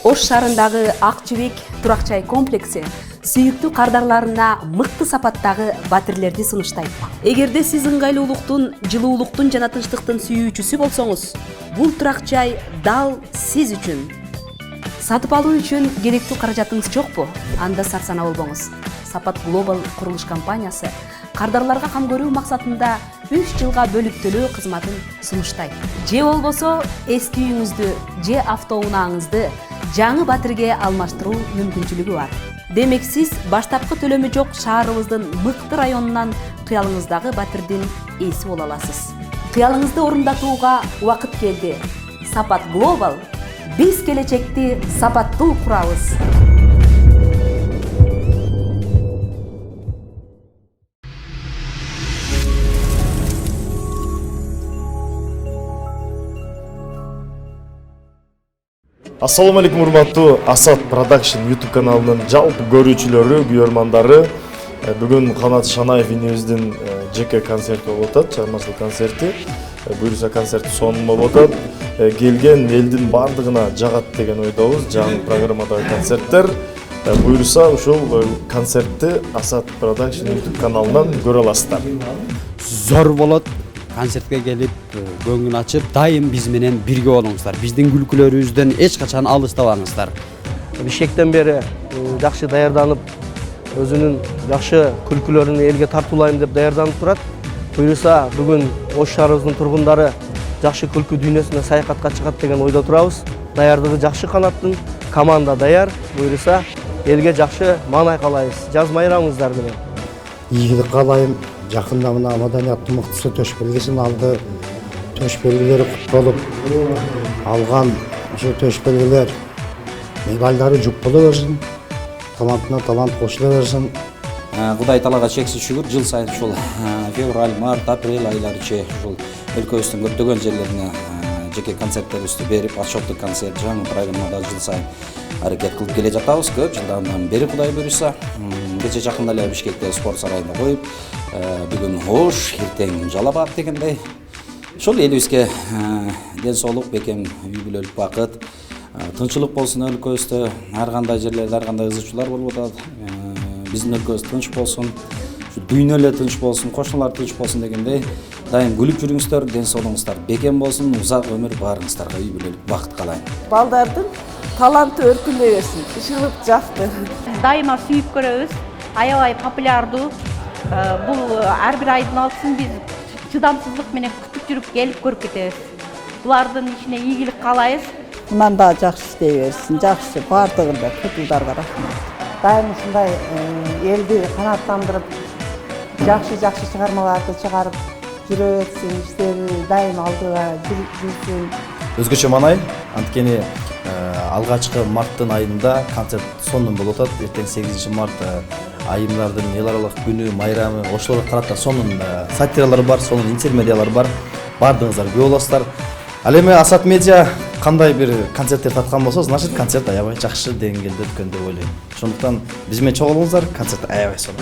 Ош шаарындагы Ак Жибек турак жай комплекси сүйүктүү кардарларына мыкты сапаттагы батирлерди сунуштайт. Эгерде сиз ыңгайлуулуктун, жылуулуктун жана тынчтыктын сүйүүчүсү болсоңуз, бул турак жай дал сиз үчүн. Сатып алуу үчүн керектүү каражатыңыз жокпу? Анда сарсана болбоңуз. Сапат Global курулуш компаниясы кардарларга кам көрүү максатында 3 жылга бөлүп төлөө кызматын сунуштайт. Же болбосо эски үйүңүздү же автоунааңызды жаңы батирге алмаштыруу мүмкүнчүлүгү бар. Демек сиз баштапкы төлөмү жок шаарыбыздын мыкты районунан кыялыңыздагы батирдин ээси боло аласыз. Кыялыңызды орундатууга убакыт келди. Сапат Global биз келечекти сапаттуу курабыз. Ассаламу алейкум, урматтуу Асат Production YouTube каналынын жалпы көрүүчүлөрү, күйөрмандары. Бүгүн Канат Шанаев инебиздин жеке концерти болуп атат, чыгармачылык концерти. Буюрса концерт сонун болуп атат. Келген элдин бардыгына жагат деген ойдобуз. Жаңы программадагы концерттер. Буюрса ушул концертти Асат Production YouTube каналынан көрө аласыздар. Зор болот. Концертке келип, көңүн ачып, дайым биз менен бирге болуңуздар. Биздин күлкүлөрүбүздөн эч качан алыстабаңыздар. Бишкектен бери жакшы даярданып, өзүнүн жакшы күлкүлөрүн элге тартуулайм деп даярданып турат. Буюрса бүгүн Ош шаарыбыздын тургундары жакшы күлкү дүйнөсүнө саякатка чыгат деген ойдо турабыз. Даярдыгы жакшы канаттын, команда даяр. Буюрса элге жакшы маанай каалайбыз. Жаз майрамыңыздар менен. Ийгилик каалайм. Жақында мына маданияттын мыктысы төш белгисин алды. Төш белгилери кутталып алган ошо төш белгилер медалдары жүк боло берсин. Талантына талант кошула берсин. Кудай таалага чексиз шүгүр, жыл сайын ушул февраль, март, апрель айларычы ушул өлкөбүздүн көптөгөн жерлерине жеке концерттерибизди берип, отчеттук концерт, жаңы программада жыл сайын аракет кылып келе жатабыз. Көп жылдардан бери Кудай буйруса. Кече жакында эле Бишкекте спорт сарайында коюп, бүгүн Ош, эртең Жалал Абад дегендей. Ошол элибизге ден соолук, бекем үй бүлөлүк бакыт, тынччылык болсун өлкөбүздө. Ар кандай жерлерде ар кандай ызычуулар болуп атат. Биздин өлкөбүз тынч болсун, дүйнө эле тынч болсун, кошуналар тынч болсун дегендей. Дайым күлүп жүрүңүздөр, ден соолугуңуздар бекем болсун, узак өмүр баарыңыздарга үй бүлөлүк бакыт каалайм. Балдардын таланты өркүндөй берсин, ишылып жакты. Дайыма сүйүп көрөбүз. Аябай популярдуу. Бул ар бир айдын алтысын биз чыдамсыздык менен күтүп жүрүп келип көрүп кетебиз. Булардын ишине ийгилик каалайбыз. Мындан да жакшы иштей берсин, жакшы бардыгында көтүлдарга рахмат. Дайым ушундай элди канааттандырып, жакшы чыгармаларды чыгарып жүрө берсин, иштери дайым алдыга жүрсүн. Өзгөчө маанай, анткени алгачкы марттын айында концерт сонун болуп атат. Эртең 8 март айымдардын эл аралык күнү, майрамы, ошолорго карата сонун сатиралар бар, сонун интермедиалар бар. Бардыгыңыздар күбө болосуздар. Ал эми Асат Медиа кандай бир концерттер таткан болсо, значит концерт аябай жакшы деңгээлде өткөн деп ойлойм. Ошондуктан биз менен чогулуңуздар, концерт аябай сонун.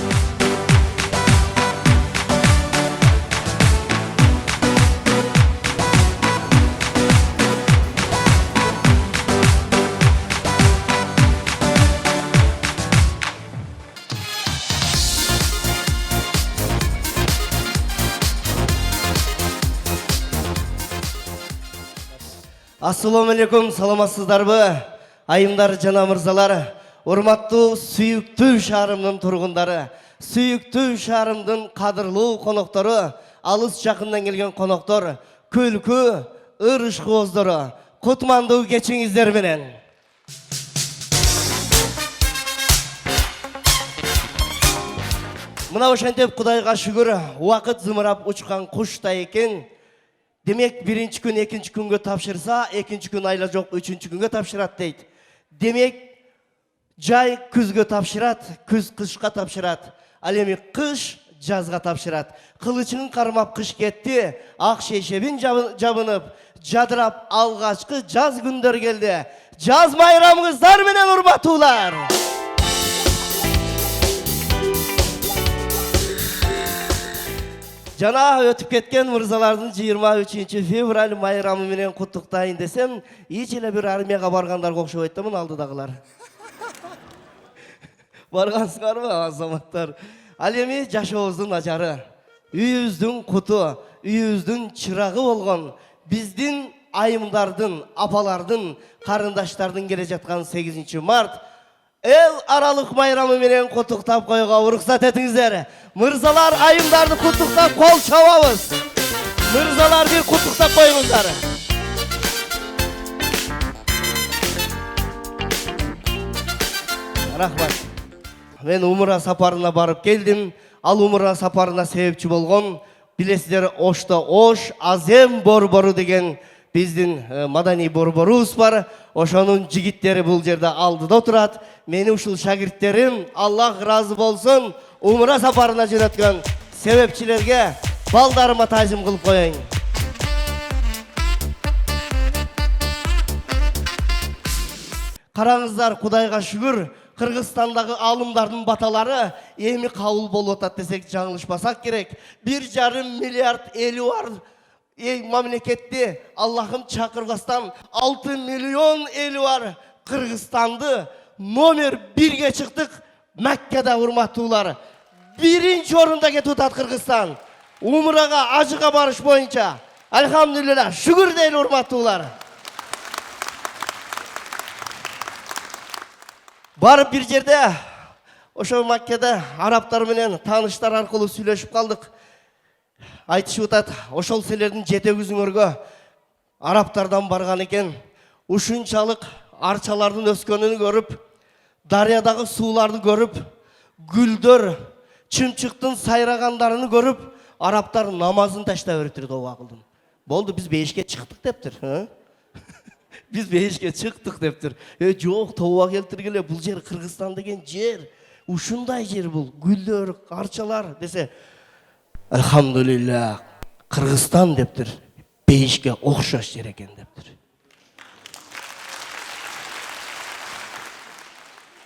Ассаламу алейкум, саламатсыздарбы? Айымдар жана мырзалар, урматтуу сүйүктүү шаарымдын тургундары, сүйүктүү шаарымдын кадырлуу коноктору, алыс жакындан келген коноктор, күлкү, ырышкооздору, кутмандуу кечиңиздер менен. Мына ошентип Кудайга шүгүр, убакыт зымырап учкан куштай экен. Демек, биринчи күн, экинчи күнгө тапшырса, экинчи күн айла жок, үчүнчү күнгө тапшырат дейт. Демек, жай күзгө тапшырат, күз кышка тапшырат. Ал эми кыш жазга тапшырат. Кылычын кармап кыш кетти, ак шейшебин жабынып, жадырап алгачкы жаз күндөр келди. Жаз майрамыңыздар менен урматтуулар. Жана өтүп кеткен мырзалардын 23 февраль майрамы менен куттуктайын десем, эч эле бир армияга баргандарга окшобойт да мына алдыдагылар. Баргансыңарбы азаматтар? Ал эми жашообуздун ажары, үйүбүздүн куту, үйүбүздүн чырагы болгон биздин айымдардын, апалардын, карындаштардын келе жаткан 8 март эл аралык майрамы менен куттуктап койго уруксат этиңиздер. Мырзалар айымдарды куттуктап кол чабабыз. Мырзалар бир куттуктап коюңуздар. Рахмат. Мен умра сапарына барып келдим. Ал умра сапарына себепчи болгон билесиздер Ошто Ош Азем борбору деген биздин маданий борборубуз бар. Ошонун жигиттери бул жерде алдыда турат. Мени ушул шагирттерим Аллах разы болсун умра сапарына жөнөткөн себепчилерге балдарыма таазим кылып коеюн. Караңыздар, Кудайга шүгүр, Кыргызстандагы алымдардын баталары эми кабыл болуп атат десек жаңылышпасак керек. 1,5 миллиард эли бар мамлекетти Аллахым чакырбастан 6 миллион эли бар Кыргызстанды номер 1-ге чыктык. Меккеде урматтуулар. 1-орунда кетип атат Кыргызстан. Умрага, ажыга барыш боюнча. Алхамдулилlah, шүгүр дейли урматтуулар. Барып бир жерде ошо Меккеде арабтар менен тааныштар аркылуу сүйлөшүп калдык. Айтышып атат, ошол силердин жетегиңөргө арабтардан барган экен. Ушунчалык арчалардын өскөнүн көрүп, дарыядагы сууларды көрүп, гүлдөр, чымчыктын сайрагандарын көрүп, арабтар намазын таштап бериптир тооба кылдым. Болду, биз бейишке чыктык дептир. Биз бейишке чыктык дептир. Жок, тооба келтиргиле, бул жер Кыргызстан деген жер. Ушундай жер бул, гүлдөр, арчалар десе, Алхамдулилlah, Кыргызстан дептир, бейишке окшош жер экен дептир.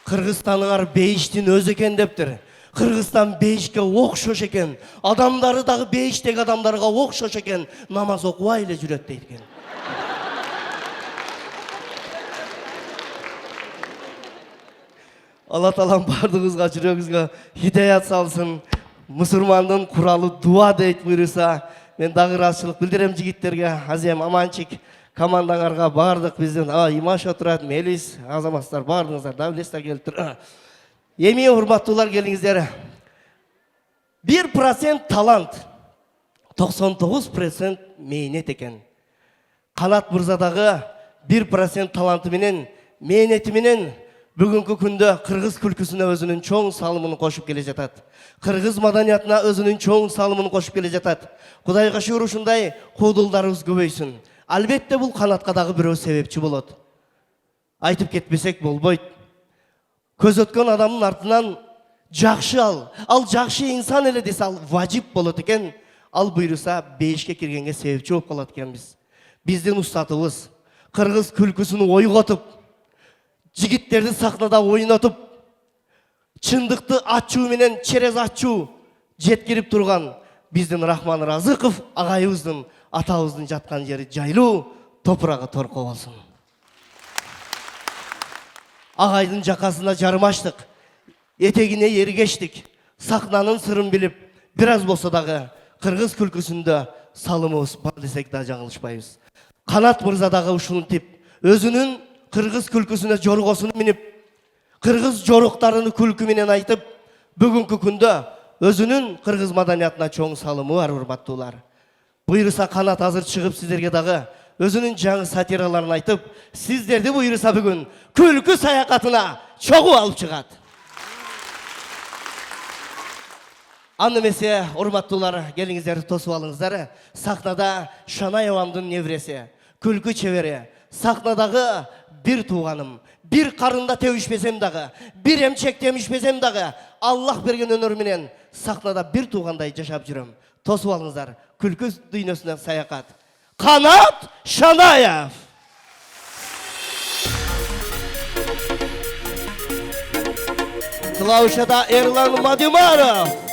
Кыргызстаныңар бейиштин өзү экен дептир. Кыргызстан бейишке окшош экен. Адамдары дагы бейиштеги адамдарга окшош экен. Намаз окубай эле жүрөт дейт экен. Алла Таалам бардыгыбызга жүрөгүбүзгө хидаят салсын. Мусулмандын куралы дуа дейт буйруса. Мен дагы ыраазычылык билдирем жигиттерге. Азем, Аманчик, командаңарга бардык биздин Имаш отурат, Мелис, азаматтар бардыңыздар, да билесиздер келиптир. Эми урматтуулар, келиңиздер. 1% талант, 99% мээнет экен. Канат мырзадагы 1% таланты менен, мээнети менен бүгүнкү күндө кыргыз күлкүсүнө өзүнүн чоң салымын кошуп келе жатат. Кыргыз маданиятына өзүнүн чоң салымын кошуп келе жатат. Кудайга шүгүр, ушундай куудулдарыбыз көбөйсүн. Албетте бул канатка дагы бирөө себепчи болот. Айтып кетпесек болбойт. Көз өткөн адамдын артынан жакшы ал жакшы инсан эле десе ал важип болот экен. Ал буйруса бейишке киргенге себепчи болуп калат экенбиз. Биздин устатыбыз кыргыз күлкүсүн ойготуп, жигиттерди сахнада ойнотуп, чындыкты ачуу менен через ачуу жеткирип турган биздин Рахман Разыков агайыбыздын, атабыздын жаткан жери жайлуу, топурагы торко болсун. Агайдын жакасына жармаштык, этегине эргештик, сахнанын сырын билип, бир аз болсо дагы кыргыз күлкүсүндө салымыбыз бар десек да жаңылышпайбыз. Канат мырза дагы ушинтип, өзүнүн кыргыз күлкүсүнө жоргосун минип, кыргыз жоруктарын күлкү менен айтып, бүгүнкү күндө өзүнүн кыргыз маданиятына чоң салымы бар, урматтуулар. Буйруса Канат азыр чыгып сиздерге дагы өзүнүн жаңы сатираларын айтып, сиздерди буйруса бүгүн күлкү саякатына чогуу алып чыгат. Аны эмесе, урматтуулар, келиңиздер, тосуп алыңыздар. Сахнада Шанай Авамдын невреси, күлкү чебери, сахнадагы бир тууганым, бир карында тебишпесем дагы, бир эмчек темишпесем дагы, Аллах берген өнөр менен сахнада бир туугандай жашап жүрөм. Тосуп алыңыздар, күлкү дүйнөсүнө саякат. Канат Шанаев! Клаушада Эрлан Мадимаров!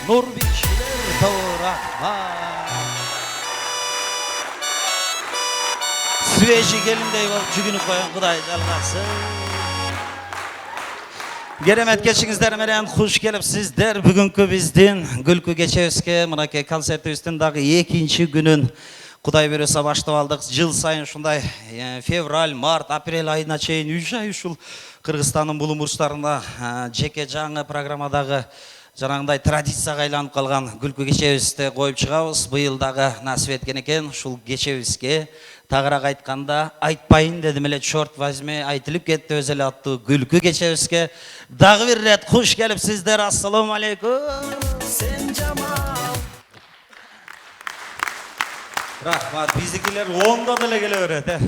Nurbekçiler Toğraklar. Süveci gelindey bolup жүгүнүп коюн Кудай жалгасы. Керемет кечиңиздер менен хуш келипсиздер. Бүгүнкү биздин күлкү кечебизге мынакей концертибиздин дагы экинчи күнүн Кудай берсе баштап алдык. Жыл сайын ушундай февраль, март, апрель айына чейин 3 ай ушул Кыргызстандын бул бурчтарында жеке жаңы программадагы жанагындай традицияга айланып калган күлкү кечебизди коюп чыгабыз. Быйыл дагы насип эткен экен ушул кечебизге тагыраак айтканда айтпайын дедим эле чорт возьми айтылып кетти өз эле аттуу күлкү кечебизге дагы бир рет хуш келипсиздер. Ассаламу алейкум. Сен жамал. Рахмат. Биздикилер оңдон эле келе берет.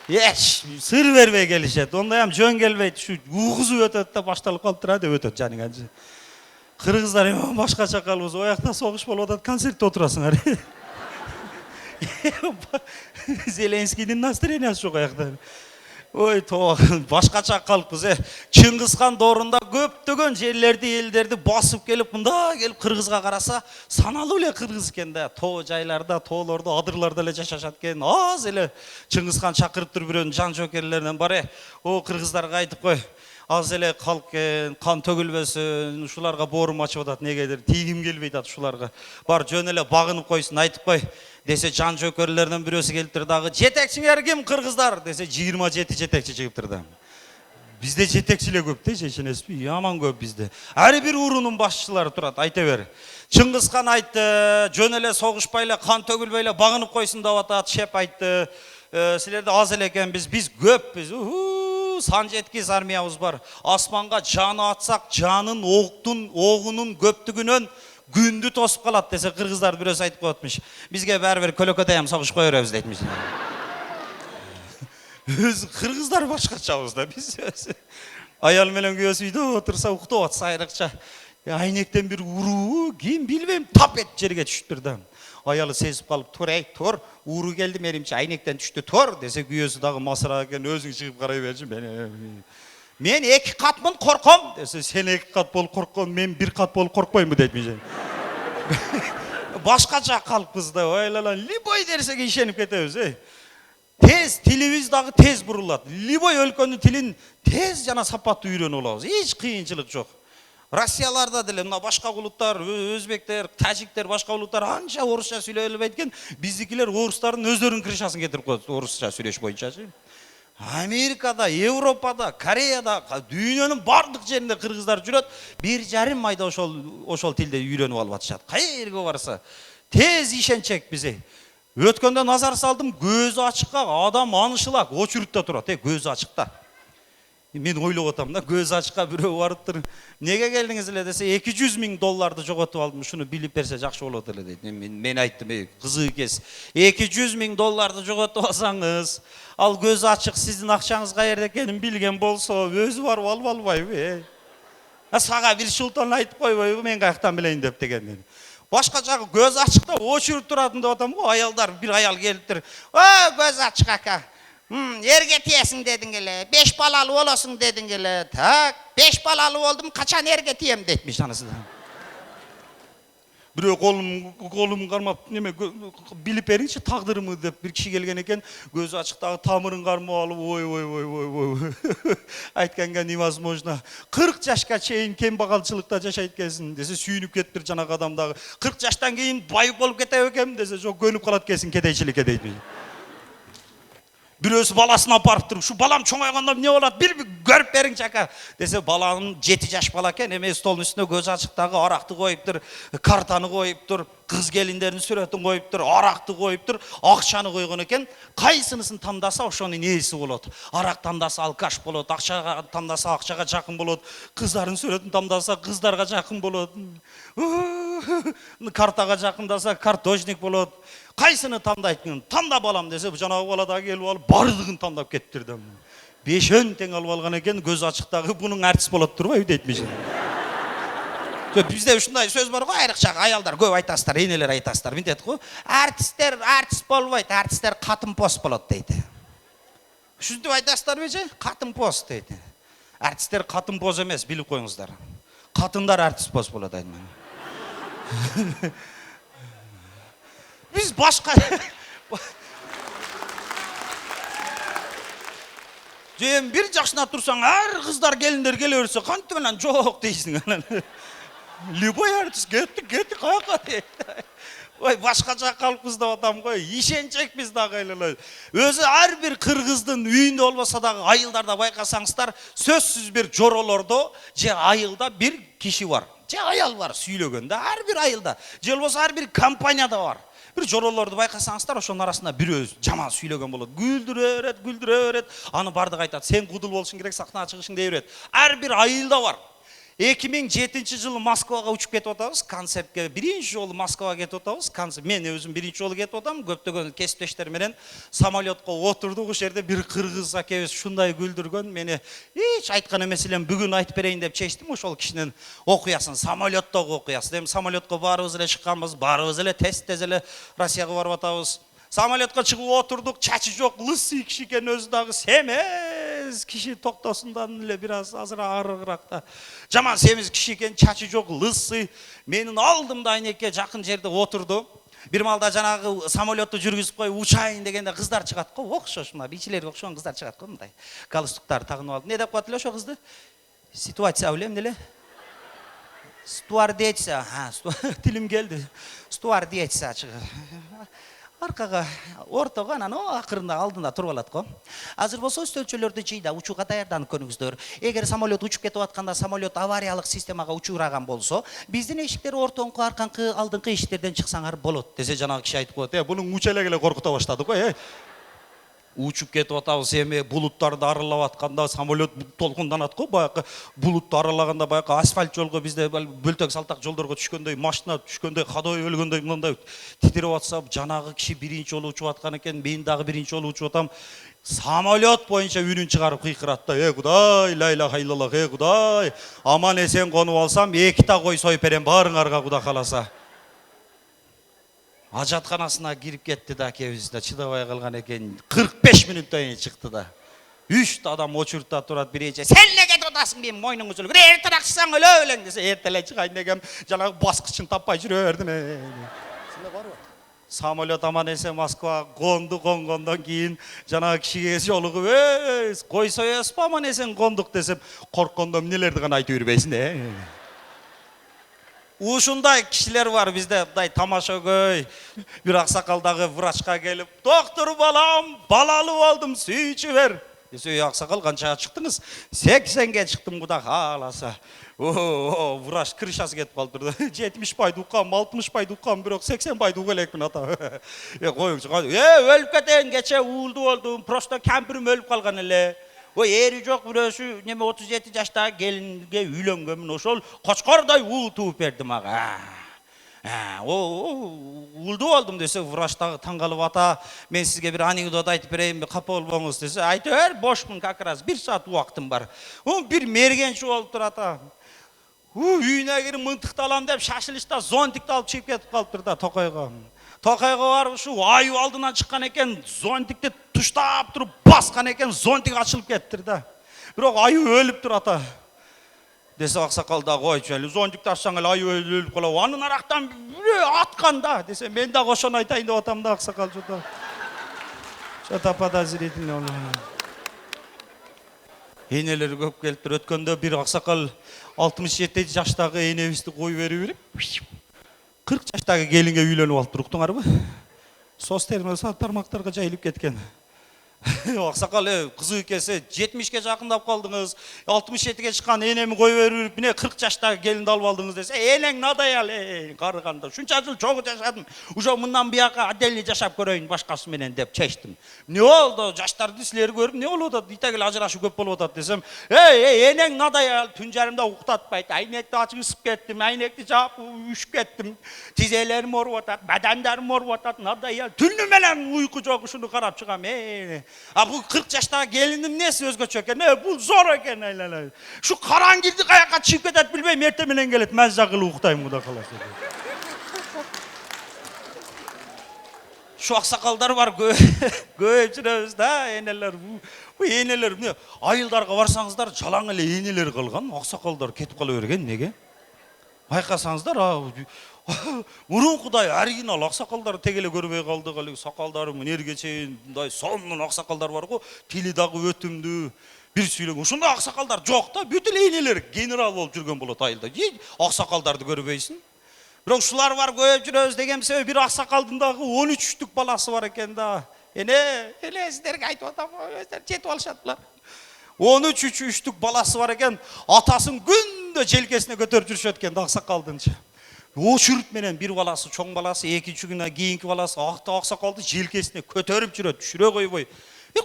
Эч сыр бербей келишет. Ондай ham жөн келбейт. Ушу угузуп өтөт да башталып калыптыра деп өтөт жаныгачы. Кыргыздар башкача калбыз. Оякта согуш болуп атат, концертте отурасыңар. Зеленскийдин настроениясы жок аякта. Ой, башкача калыппыз. Чыңгызхан доорунда көптөгөн жерлерди, элдерди басып келип, мында келип Кыргызга караса, саналуу эле кыргыз экен да. Тоо жайларда, тоолордо, адырларда эле жашашат экен. Аз эле Чыңгызхан чакырып туруп бирөөнүн жан жокерлеринен бар. О, кыргыздарга айтып кой. Аз эле калк экен, кан төгүлбөсүн, ушуларга боорум ачып атат, негедир тийгим келбейт атат ушуларга. Бар жөн эле багынып койсун, айтып кой. Десе жан жөкөрлөрдөн бирөөсү келиптир дагы. Жетекчиңер ким кыргыздар? Десе 27 жетекчи чыгыптыр да. Бизде жетекчи эле көп да, чеченесизби? Яман көп бизде. Ар бир уруунун башчылары турат, айта бер. Чыңгызхан айтты, жөн эле согушпай эле, кан төгүлбөй эле багынып койсун деп атат, шеп айтты. Силерде аз эле экенбиз, биз көппүз. Сан жеткиз армиябыз бар. Асманга жаны атсак, жанын огунун көптүгүнөн күндү тосуп калат десе кыргыздар бирөөсү айтып коетмиш. Бизге баары бир көлөкөдөй ham согушпай беребиз дейтмиш. Өз кыргыздар башкачабыз да биз. Аял менен күйөөсү үйдө отурса уктап атса айрыкча. Айнектен бир уруу, ким билбейм, тап эт жерге түшүптүр да. Аялы сезип калып, тур ей, тур, уруу келди менимче, айнектен түштү, тур десе күйөөсү дагы масыра экен, өзүң чыгып карай берчи. Мен 2 катмын, корком десе, сен 2 кат болуп корккон, мен 1 кат болуп коркпоймун дейтмиш. Башкача калыппыз да, ойлалан, любой нерсеге ишенип кетебиз, Тез тилибиз дагы тез бурулат. Любой өлкөнүн тилин тез жана сапаттуу үйрөнүп алабыз. Эч кыйынчылык жок. Россияларда деле мына башка улуттар, өзбектер, тажиктер, башка улуттар анча орусча сүйлөй албайт экен, биздикилер орустардын өздөрүнүн крышасын кетирип коет орусча сүйлөш боюнчачы. Америкада, Европада, Кореяда, дүйнөнүн бардык жеринде кыргыздар жүрөт, 1,5 айда ошол тилде үйрөнүп алып атышат. Кайерге барса, тез ишенчек бизе. Өткөндө назар салдым, көзү ачыкка адам анышылак, очурутта турат, көзү ачыкта. Мен ойлоп атам да, көзү ачыкка бирөө барыптыр. Неге келдиңиз эле десе, $200,000 жоготуп алдым, шуну билип берсе жакшы болот эле дейт. Мен айттым, кызык экен. $200,000 жоготуп алсаңыз, ал көзү ачык сиздин акчаңыз каерде экенин билген болсо, өзү барып алып албайбы? Сага бир шултан айтып койбойбу, мен каяктан билейин деп деген. Башка жагы көз ачыкта очуруп туратын деп атам го, аялдар, бир аял келиптир. Көз ачык ака. Эрге тиесиң дедиң эле, 5 балалуу болосуң дедиң эле. Так, 5 балалуу болдум, качан эрге тием дейтмиш анысы. Бирөө колум кармап, неме билип бериңчи тагдырымы деп бир киши келген экен, көзү ачыктагы тамырын кармап алып, ой. Айтканга невозможно. 40 жашка чейин кембагалчылыкта жашайт экенсиң десе, сүйүнүп кетиптир жанагы адам дагы. 40 жаштан кийин байып болуп кетем экен десе, жок көнүп калат экенсиң кедейчиликке дейт. Бирөөсү баласын апарып туруп, шу балам чоңойгондо эмне болот? Бир көрүп бериңчи ака десе, баланын 7 жаш бала экен, эме столдун үстүнө көз ачыктагы аракты коюптур, картаны коюптур, кыз келиндердин сүрөтүн коюптур, аракты коюптур, акчаны койгон экен. Кайсынысын тандаса ошонун ээси болот. Арак тандаса алкаш болот, акчага тандаса акчага жакын болот, кыздардын сүрөтүн тандаса кыздарга жакын болот. Картага жакындаса картожник болот. Кайсыны тандайт? Танда балам десе, жанагы бала да келип алып бардыгын тандап кеттир да. 5 тең алып алган экен, көз ачыктагы бунун артист болот турбайбы дейтмиш. Бизде ушундай сөз бар го, айрыкча аялдар көп айтасыздар, энелер айтасыздар. Мынтет го, артисттер артист болбойт, артисттер катын пост болот дейт. Ушинтип айтасыздарбы же? Катын пост дейт. Артисттер катын пост эмес, билип коюңуздар. Катындар артист пост болот айтман. Biz başka... Cem bir жашына тұрсаң, әр қыздар келіндер келе берсе, қантығынан жоқ дейсің. Любой артист кетті, қаяққа дейді. Ой, башқа жаққа алып қыздап атам ғой, ишенчек біз ағайлар. Өзі әрбір қырғыздың үйінде олмаса дағы айылдарда байқасаңыздар, сөзсіз бір жоролорда, же айылда бір киши бар. Же аял бар сүйлөгөндө, әрбір айылда. Же болмаса әрбір компанияда бар. Bir жоролорду байкасаңыздар, ошонун арасында бирөөбүз жаман сүйлөгөн болот. Күлдүрө берет. Аны бардык айтат. Сен кудул болушуң керек, сахнага чыгышың дей берет. Ар бир айылда бар. 2007-жылы Москвага учуп кетип атабыз, концертке. Биринчи жолу Москвага кетип атабыз, концерт. Мен өзүм биринчи жолу кетип атам, көптөгөн кесиптештер менен самолетко отурдук. Ошол жерде бир кыргыз акебиз ушундай күлдүргөн. Мени эч айткан эмес элем, бүгүн айтып берейин деп чечтим ошол кишинин окуясын, самолеттогу окуясын. Эми самолетко баарыбыз эле чыкканбыз, баарыбыз эле тез эле Россияга барып атабыз. Самолетко чыгып отурдук, чачы жок, лысый киши экен, өзү дагы семиз киши токтосундан эле бир аз азыр арыгыракта. Жаман семиз киши экен, чачы жок, лысый. Менин алдымда айнекке жакын жерде отурду. Бир маалда жанагы самолетту жүргүзүп коюп учайын дегенде кыздар чыгат го, окшош мына бичилерге окшогон кыздар чыгат го, мындай. Галстуктар тагынып алып. Не деп коет эле ошо кызды? Ситуация билем эле. Стюардесса, тилим келди. Стюардесса чыгат. Аркага, ортого анан акырында алдында туруп алат го. Азыр болсо стөлчөлөрдү жыйда учууга даярданып көрүңүздөр. Эгер самолет учуп кетип атканда самолет авариялык системага учураган болсо, биздин эшиктер ортоңку, арканкы, алдыңкы эшиктерден чыксаңар болот десе жанагы киши айтып коет. Бунун учелег эле коркута баштады го. Учуп кетип атабыз, эми булуттарды аралап атканда самолет толкунданат го. Баягы булутту аралаганда баягы асфальт жолго бизде бөлтөк салтак жолдорго түшкөндөй, машина түшкөндөй, кадой өлгөндөй мындай титирип атса, жанагы киши биринчи жолу учуп аткан экен, мен дагы биринчи жолу учуп атам. Самолет боюнча үнүн чыгарып кыйкырат да. Кудай, ла иляха иллаллах, Кудай. Аман эсен конуп алсам, 2 та кой союп берем баарыңарга Кудай кааласа. Ажатканасына кирип кетти да, кебиз да чыдабай калган экен. 45 мүнөттөн кийин чыкты да. 3 адам очуртта турат, биринчи сен эле кетип атасың, мен мойнуңду үзүлүп, эртерээк чыксаң өлө элең десе, эртеле чыгайын дегем, жанагы баскычын таппай жүрө бердим. Силе барбы? Самолет аман эсен Москва конгондон кийин жанагы кишиге жолугуп, кой соесузбу аман эсен кондук десем, корккондо эмнелерди гана айтып жүрбөйсүң да. Ушундай кишилер бар бизде, мындай тамашагөй. Бир аксакалдагы врачка келип, доктор балам, балалуу болдум, сүйчү бер. Десе, аксакал канчага чыктыңыз? 80ге чыктым Кудай кааласа. Врач крышасы кетип калдырды. 70 пайды уккам, 60 пайды уккам, бирок 80 пайды уга элекмин ата. Коюңчу, өлүп кетейин, кече уулду болдум, просто кемпирим өлүп калган эле. Ери жок бирөөсү неме 37 жаштагы келинге үйлөнгөнмүн, ошол кочкордой уу тууп берди мага. Уулду болдум десе, врач дагы таң калып, ата, мен сизге бир анекдот айтып берейинби, капа болбоңуз десе, айта бер, бошмун, как раз 1 саат убактым бар. Бир мергенчи болуптур ата. Үйүнө кирип мынтыкталам деп шашылышта зонтикти алып чыгып кетип калыптыр да Токойго. Токойго барып ушу аю алдынан чыккан экен, зонтикти туштап туруп баскан экен, зонтик ачылып кеттир да. Бирок аю өлүптүр ата. Десе аксакал да койчу эле, зонтикти ачсаң эле аю өлүп калат. Анын арактан аткан да десе, мен дагы ошону айтайын деп атам да аксакал жото. Что-то подозрительно. Энелер көп келиптир. Өткөндө бир аксакал 67 жаштагы энебизди коюп берип, 40 жаштагы келинге үйлөнүп алыптыр, уктуңарбы? Соцтерме тармактарга жайылып кеткен. Аксакал кызык экесе, 70ге жакындап калдыңыз, 67ге чыккан энеми коюп берип, міне 40 жаштагы келинди алып алдыңыз десе, энең надаял, карыганда. Шунча жыл чогуу жашадым. Ошо мындан бияка отдельно жашап көрөйүн башкасы менен деп чечтим. Не болду? Жаштарды силер көрүп, не болуп атат? Итегил ажырашуу көп болуп атат десем, энең надаял, түн жарымда уктатпайт. Айнекти ачып ысып кеттим, айнекти жаап үшүп кеттим. Тизелерим ооруп атат, бадандарым ооруп атат, надаял. Түнү менен уйку жок, ушуну карап чыгам. Бул 40 жаштагы келиним несі өзгөчө экен? Бул зор экен, айлалай. Шу караңгирди каяка чыгып кетет билбейм, эртең менен келет, маза кылып уктайм Кудай кааласа. Шу аксакалдар бар, көп жүрөбүз да, энелер. Энелер, айылдарга барсаңыздар, жалаң эле энелер калган, аксакалдар кетип кала берген, неге? Байкасаңыздар, Мурункудай оригинал аксакалдар тегеле көрбөй калдык. Алеги сакалдары мынерге чейин мындай сонун аксакалдар бар го. Тили дагы өтүмдүү. Бир сүйлөгөн. Ушундай аксакалдар жок да. Бүт эле энелер генерал болуп жүргөн болот айылда. Аксакалдарды көрбөйсүн. Бирок ушулар бар көйөп жүрөбүз деген себеби бир аксакалдын дагы 13 баласы бар экен да. Эне сиздерге айтып атам, өздөрү жетип алышат булар. 13 баласы бар экен, атасын күндө желкесине көтөрүп жүрүшөт экен аксакалдынчы. Очурут менен бир баласы, чоң баласы, экинчи күнүнөн кийинки баласы аксакалды желкесине көтөрүп жүрөт, түшүрө койбой.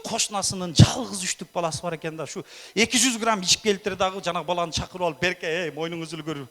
Кошунасынын жалгыз 3 баласы бар экен да. Шу 200 грамм ичип келиптир дагы жана баланы чакырып алып, берке, мойнуңду үлгөрүп.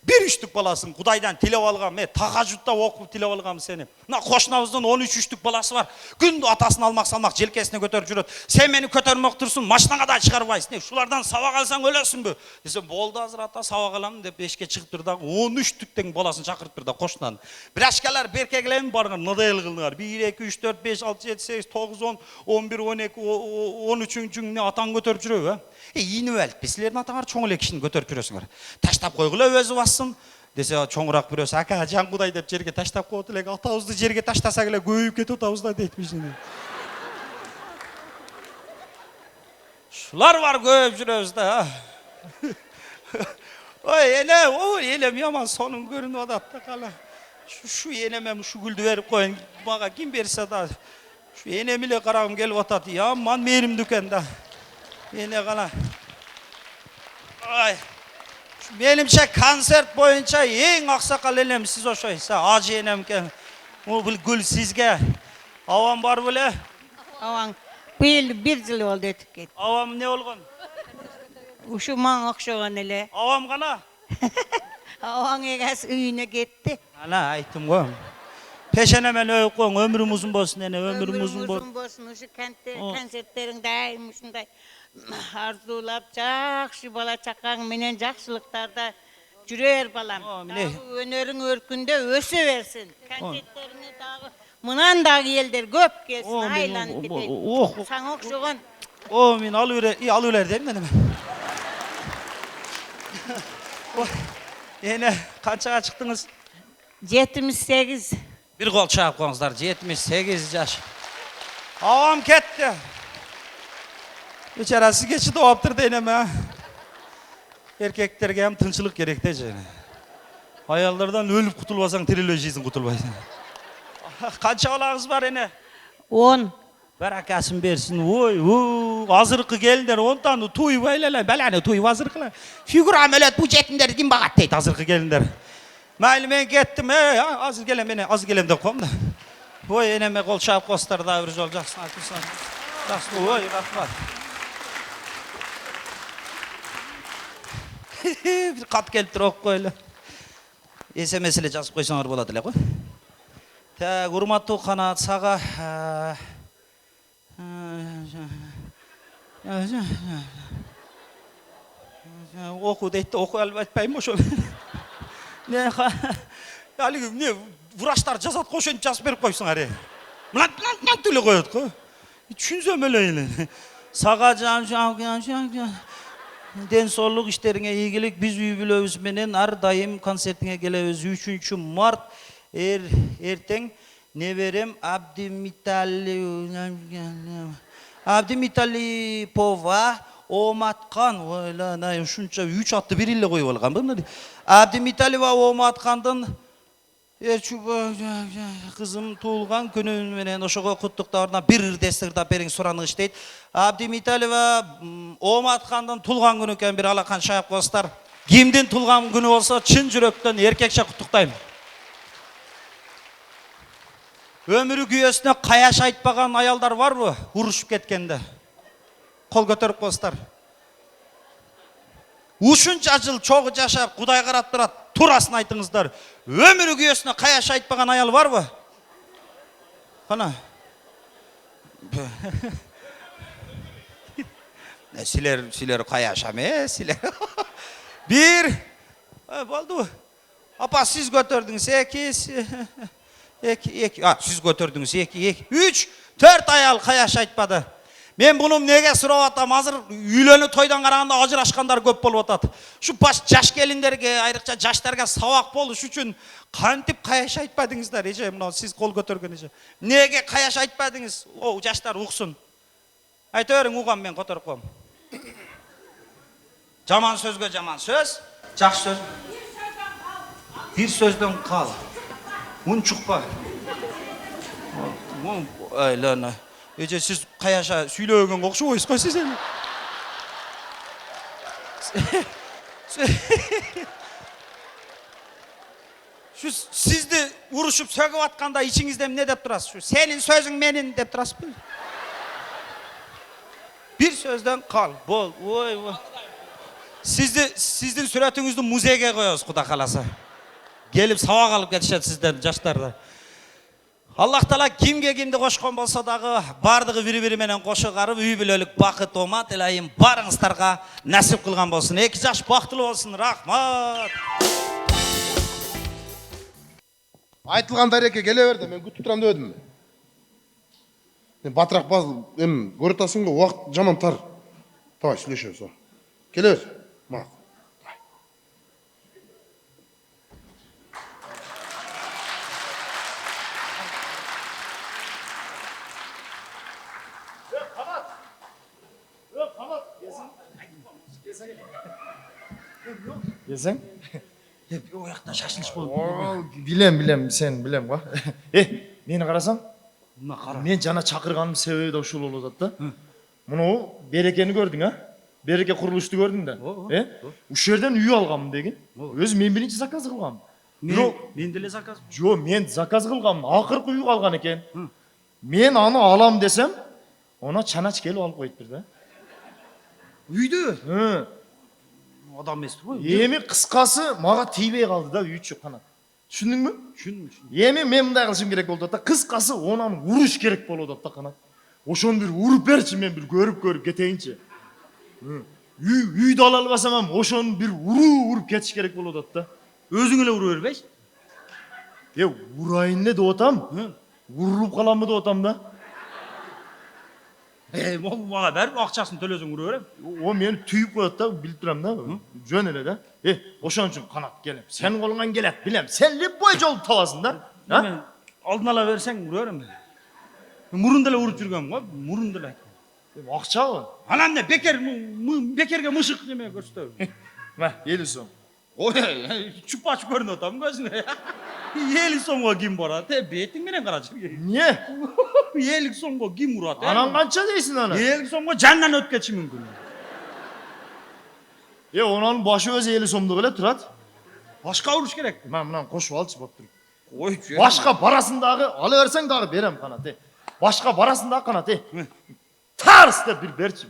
Бир 3 баласын Кудайдан тилеп алгам, тахажжудда окуп тилеп алгам сени. Мына кошунабыздын 13 баласы бар. Күндө атасын алмак салмак желкесине көтөрүп жүрөт. Сен мени көтөрмөк турсун, машинага да чыгарбайсың. Шулардан сабак алсаң өлөсүңбү? Десем, болду азыр ата, сабак алам деп эшикке чыгыптыр дагы 13 баласын чакырыптыр да кошунан. Брашкалар берке келем барган, мындай кылдыңар. 1 2 3 4 5 6 7 8 9 10 11 12 13-күнү атаң көтөрүп жүрөбү? Ийинип алып, силердин атаңар чоң эле кишини көтөрүп жүрөсүңөр. Таштап койгула өзү бассын. Десе чоңураак бирөөсү, ака, жан Кудай деп жерге таштап коет элек, атабызды жерге таштасак эле көбөйүп кетип атабыз да дейт бишини. Шулар бар көбөйүп жүрөбүз да. Ой, элем яман сонун көрүнүп атат да кала. Шу энеме ушу гүлдү берип коюн, мага ким берсе да. Şu enem ile karağım gelip atat. Yaman meyrim dükkanda. Ene kala. Ay. Şu benimce konsert boyunca en aksakal enem siz oşaysa. Acı enemken. O gül sizge. Avam var böyle. Avam bir yıl oldu etket. Avam ne olgun? Uşu man akşoğan ele. Avam kana? Avam eges üyüne gitti. Ana aytım koyum. Peşenemen öğüp koyun, ömrüm uzun bolsun ene, ömrüm uzun bolsun. Ömrüm uzun bolsun, konsertlerin daim uşunday arzulap, jakşı bala çakan menen jakşılıklarda jürer balam. Önörün örkünde öse versin. Konsertlerini dağı, mınan dağı elder köp gelsin, aylanıp gideyim. Sana okşoğun. O, men alıver deyim dedim. Ene, kançaga çıktınız? 78. Bir kol çağıp koyuңuzlar, 78 yaş. Avam ketti. Beçarası geçi doğaptır deneme. Erkeklerge hem tınçılık gerek de jene. Ayallardan ölüp kutulbasan trilojiysin kutulbaysın. Kança balağız var ene? 10. Barakasın bersin. Oy, azırkı gelinler 10 tane tuy baylalar. Belane tuy azırkılar. Figür amelet bu jetinler din bağat deydi azırkı gelinler. Mayli men kettim, azır gelem beni, azır gelem de koyum da. Oy, eneme kol çağıp kostar da bir jol jaksın, aytırsan. Jaksın, oy, rahmat. Bir kat kelip turup koyla. SMS-ile жазып койсоңор болот эле го. Так, урматтуу канат сага оку дейт, оку алып айтпайм ошо. Ne vuraçlar жазат koşun жазып берип койсуңар. Мына тиле коет го. Түшүнсөм эле. Сага ден соолук иштериңе ийгилик. Биз үй бүлөбүз менен ар дайым концертиңе келебиз. 3 март эртең неберем Абдимиталипова Оматкан, ойлана, ушунча 3 атты бир эле коюп алган. Абдимиталива Оматкандын кызым туулган күнү менен ошого куттуктарына бир ырдестырда бериң сураныгыч дейт. Абдимиталива Оматкандын туулган күнү экен, бир алакан шаап коюңуздар. Кимдин туулган күнү болсо чын жүрөктөн эркекче куттуктайм. Өмүрү күйөөсүнө каяш айтпаган аялдар барбы? Урушуп кеткенде. Kol götürüp koyustar. Ушунча жыл чогуу жашап, Кудай карап турат, турасын айтыңыздар. Өмүрү күйөөсүнө каяш айтпаган аял барбы? Кана. Силер каяшам, силер. Бир. Болду. Апа, сиз көтөрдүңүз 2. Сиз көтөрдүңүз 2. 3, 4 аял каяш айтпады. Men bunu nege surap atam? Hazır үйлөнүп тойдан караганда ажырашкандар көп болуп атат. Şu жаш келиндерге, айрыкча жаштарга сабак болуш үчүн кантип каяш айтпадыңыздар? Эже, мына сиз кол көтөргөн эже. Неге каяш айтпадыңыз? О, жаштар уксун. Айта бериң, угам, мен которуп коем. Жаман сөзгө жаман сөз, жакшы сөз. Bir sözden kal. Unçukpa. Ay lan. Ece siz kayaşa süylögen kokşu oyuz koy siz eli. Şu siz de vuruşup söküp atkanda içinizde ne dep durasız? Şu senin sözün menin dep durasız. Bir sözden kal. Bol. Oy oy. Sizin suretinizni muzeyge koyuyoruz Kuda kalasa. Gelip sabak alıp ketişet sizden жаштарда. Allah Taala kimge kimdi koşkon bolsa dagı bardığı biri menen koşup үй бүлөлүк бакыт омат элайым барыңыздарга насип кылган болсун. Эки жаш бактылуу болсун. Рахмат. Айтылган дареке келе берди, мен күтүп турам дебедимби? Мен батыраак баз, эми көрүп атасың го, убакыт жаман тар. Давай сүйлөшөбүз. Келе бер. Мак. Келсең? O yakta şaşılış болуп. Билем, сен билем го. Мени карасаң? Мен жана чакырганым себеби да ушул болуп атат да. Муну Берекени көрдүң, а? Береке курулушту көрдүң да. Ушул жерден үй алганмын деген. Өзү мен биринчи заказ кылгам. Мен деле заказ. Жо, мен заказ кылгам. Акыркы үй калган экен. Мен аны алам десем, она чанач келип алып коюптур да. Үйдө? Адам эмес го. Эми кыскасы мага тийбей калды да, үй чөп канат. Түшүндүңбү? Түшүндүм. Эми мен мындай кылышым керек болду да. Кыскасы онаны уруш керек болуп атат да канат. Ошону бир уруп берчи, мен бир көрүп кетейинчи. Үйдү ала албасам, ошону бир уруп кетиш керек болуп атат да. Өзүң эле уруп бербейсиң? Урайын эле деп атам. Уруп каламбы деп атам да. Мага берип акчасын төлөсөң уруп берем. О мени түйүп коет да, билип турам да. Жөн эле да. Ошон үчүн канат келем. Сен колуңан келет, билем. Сен любой жолду табасың да. Мен алдын ала берсең уруп берем. Мурун деле уруп жүргөм го, мурун деле. Акчабы? Анан эмне бекерге мышык неме көрсөтөбү. Ма, 50 сом. Ой, чупач көрүнүп атам көзүңө. 50 сомго ким барат? Бетиң менен карачы. Эмне? 50 сомго ким урат? Анан канча дейсиң аны? 50 сомго жандан өтүп кетиши мүмкүн. Онун башы өзү 50 сомдук эле турат. Башка уруш керек. Мындан кошуп алчы болуптур. Ой, башка барасың дагы, ала берсең дагы берем канат. Башка барасың дагы канат. Тарс деп бир берчи.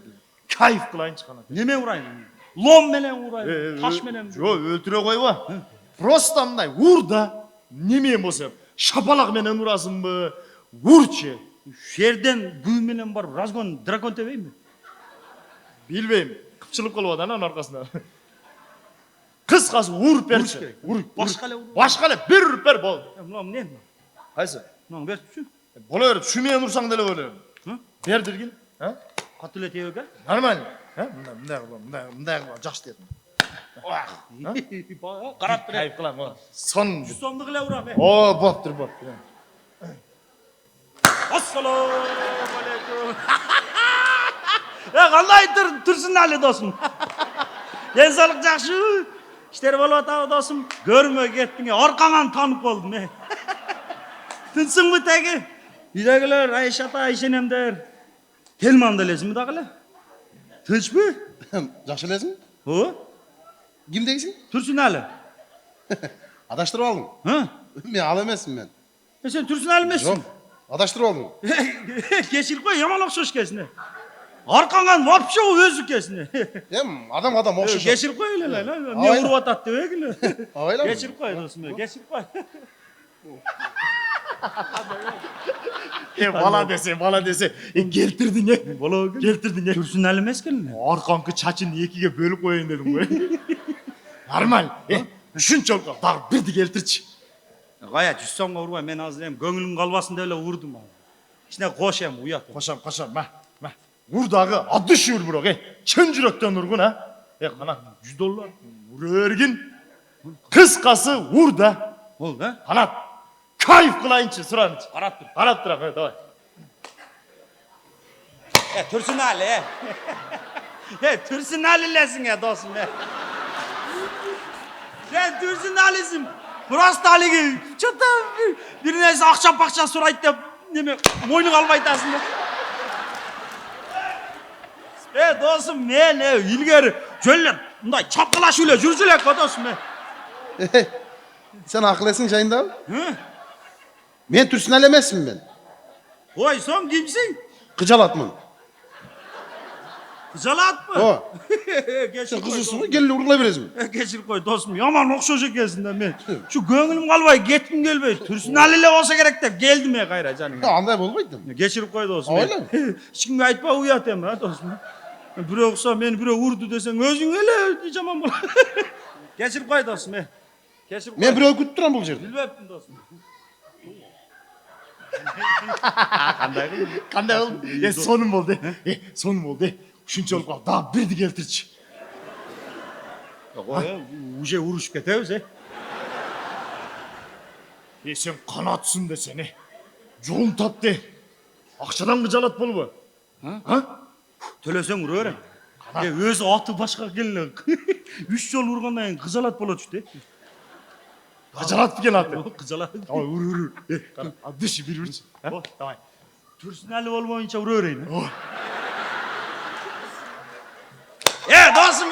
Кайф кылайынчы канат. Неме урайын? Лом менен урайын, таш менен. Жо, өлтүрө койбо. Просто мындай ур да. Неме болсо, шапалак менен урасыңбы? Урчу. Жерден гүү менен барып разгон дракон тебейми? Билбейм. Кыпчылып калып атат анын аркасынан. Кыскасы уруп берчи. Башка эле уруп. Башка эле бир уруп бер болду. Мына эмне? Кайсы? Мына берчү. Боло берет, şu менен урсаң деле боло. Бер диргин, а? Катты эле тебе экен? Нормально. Мындай кылам, жакшы дедим. Карап тур. Кайф кылам. Сон. 100 сомдук эле урам. О, болуптур. Ассаламу алейкум. Кандай турсун али досум? Ден соолук жакшы. İşler болуп атабы досум? Көрмөй кеттиң, аркаңан танып болдум. Тынсыңбы теги? Үйдөгүлөр, Айша ата, Айшенемдер. Телман делесиңби дагы эле? Тынчпы? Жакшы элесиң? О? Ким дейсиң? Турсунали. Адаштырып алдың? Мен ал эмесмин мен. Сен Турсунали эмессиң? Жок, адаштырып алдың. Кечирип кой, яман окшош экенсиң. Аркаңан вообще өзү экенсиң. Адам окшош. Кечирип кой эле, эмне уруп атат дебегиле. Абайлам. Кечирип кой досум, кечирип кой. Бала десе, келтирдиң. Бала келтирдиң. Турсунали эмес экен. Аркаңкы чачын экиге бөлүп коеюн дедим го. Нормаль. Ушунчолук дагы бирди келтирчи. Кая 100 сомго урбай, мен азыр эми көңүлүм калбасын деп эле урдум. Ичине кош эми уят. Кошам. Ма. Urdağı adı şuur bırak. Çın yürekten urgun ha. Kanat $100 urergin. Kıskası urda. Oldu ha? Kanat. Kayıp kılayınçı sıranıç. Qarab tur. Qarab tur, evet, давай. Tursunali. Tursunalilesin dostum. Sen Tursunalisin. Просто haligi. Çota bir neyse akşam pakça soraydı dep neme moynun alып айтасың da. Dostum men ilgari jönlep мындай чапкылашып эле жүрчү элек достum. Sen akıllısın Şahin abi. Ben Türsünel emezsin ben. Oy son kimsin? Kıcalatmın. Kıcalat mı? O. Geçir Sen koy kızılsın mı? dostum. Gelin urula verezim. Geçir koy dostum. Yaman okşoş ekensin de men. Şu göңүлүм kalbay ketkim kelbey. Tursunali olsa gerek dep geldim ya kayra canım. Ya андай болбойт. Geçirip koy dostum. Öyle mi? Hiç kimge aytpa uyat em ha dostum. Biri oksa meni biri urdu desen özüң ele jaman bolar. Geçirip koy dostum. Geçirip koy. Men bir öküt duram bu жерде. Bilbeptim dostum. Qanday oldu? Sonum oldu. Sonum oldu. Ушунчалык ал дагы бирди келтирчи. Уже урушуп кетебиz. Sen kanatsın de seni. Жолун тап de. Акчадан кыжалат болбу? Ha? Төлөсөң ура берем. Өзү аты башка келе. 3 жол ургандан кийин кыжалат болот чү. Кыжалат деген аты. Кыжалат. Ой, ур. Адыш бир үрчү. Давай. Tursunali болбоюнча ура берейин. Dostum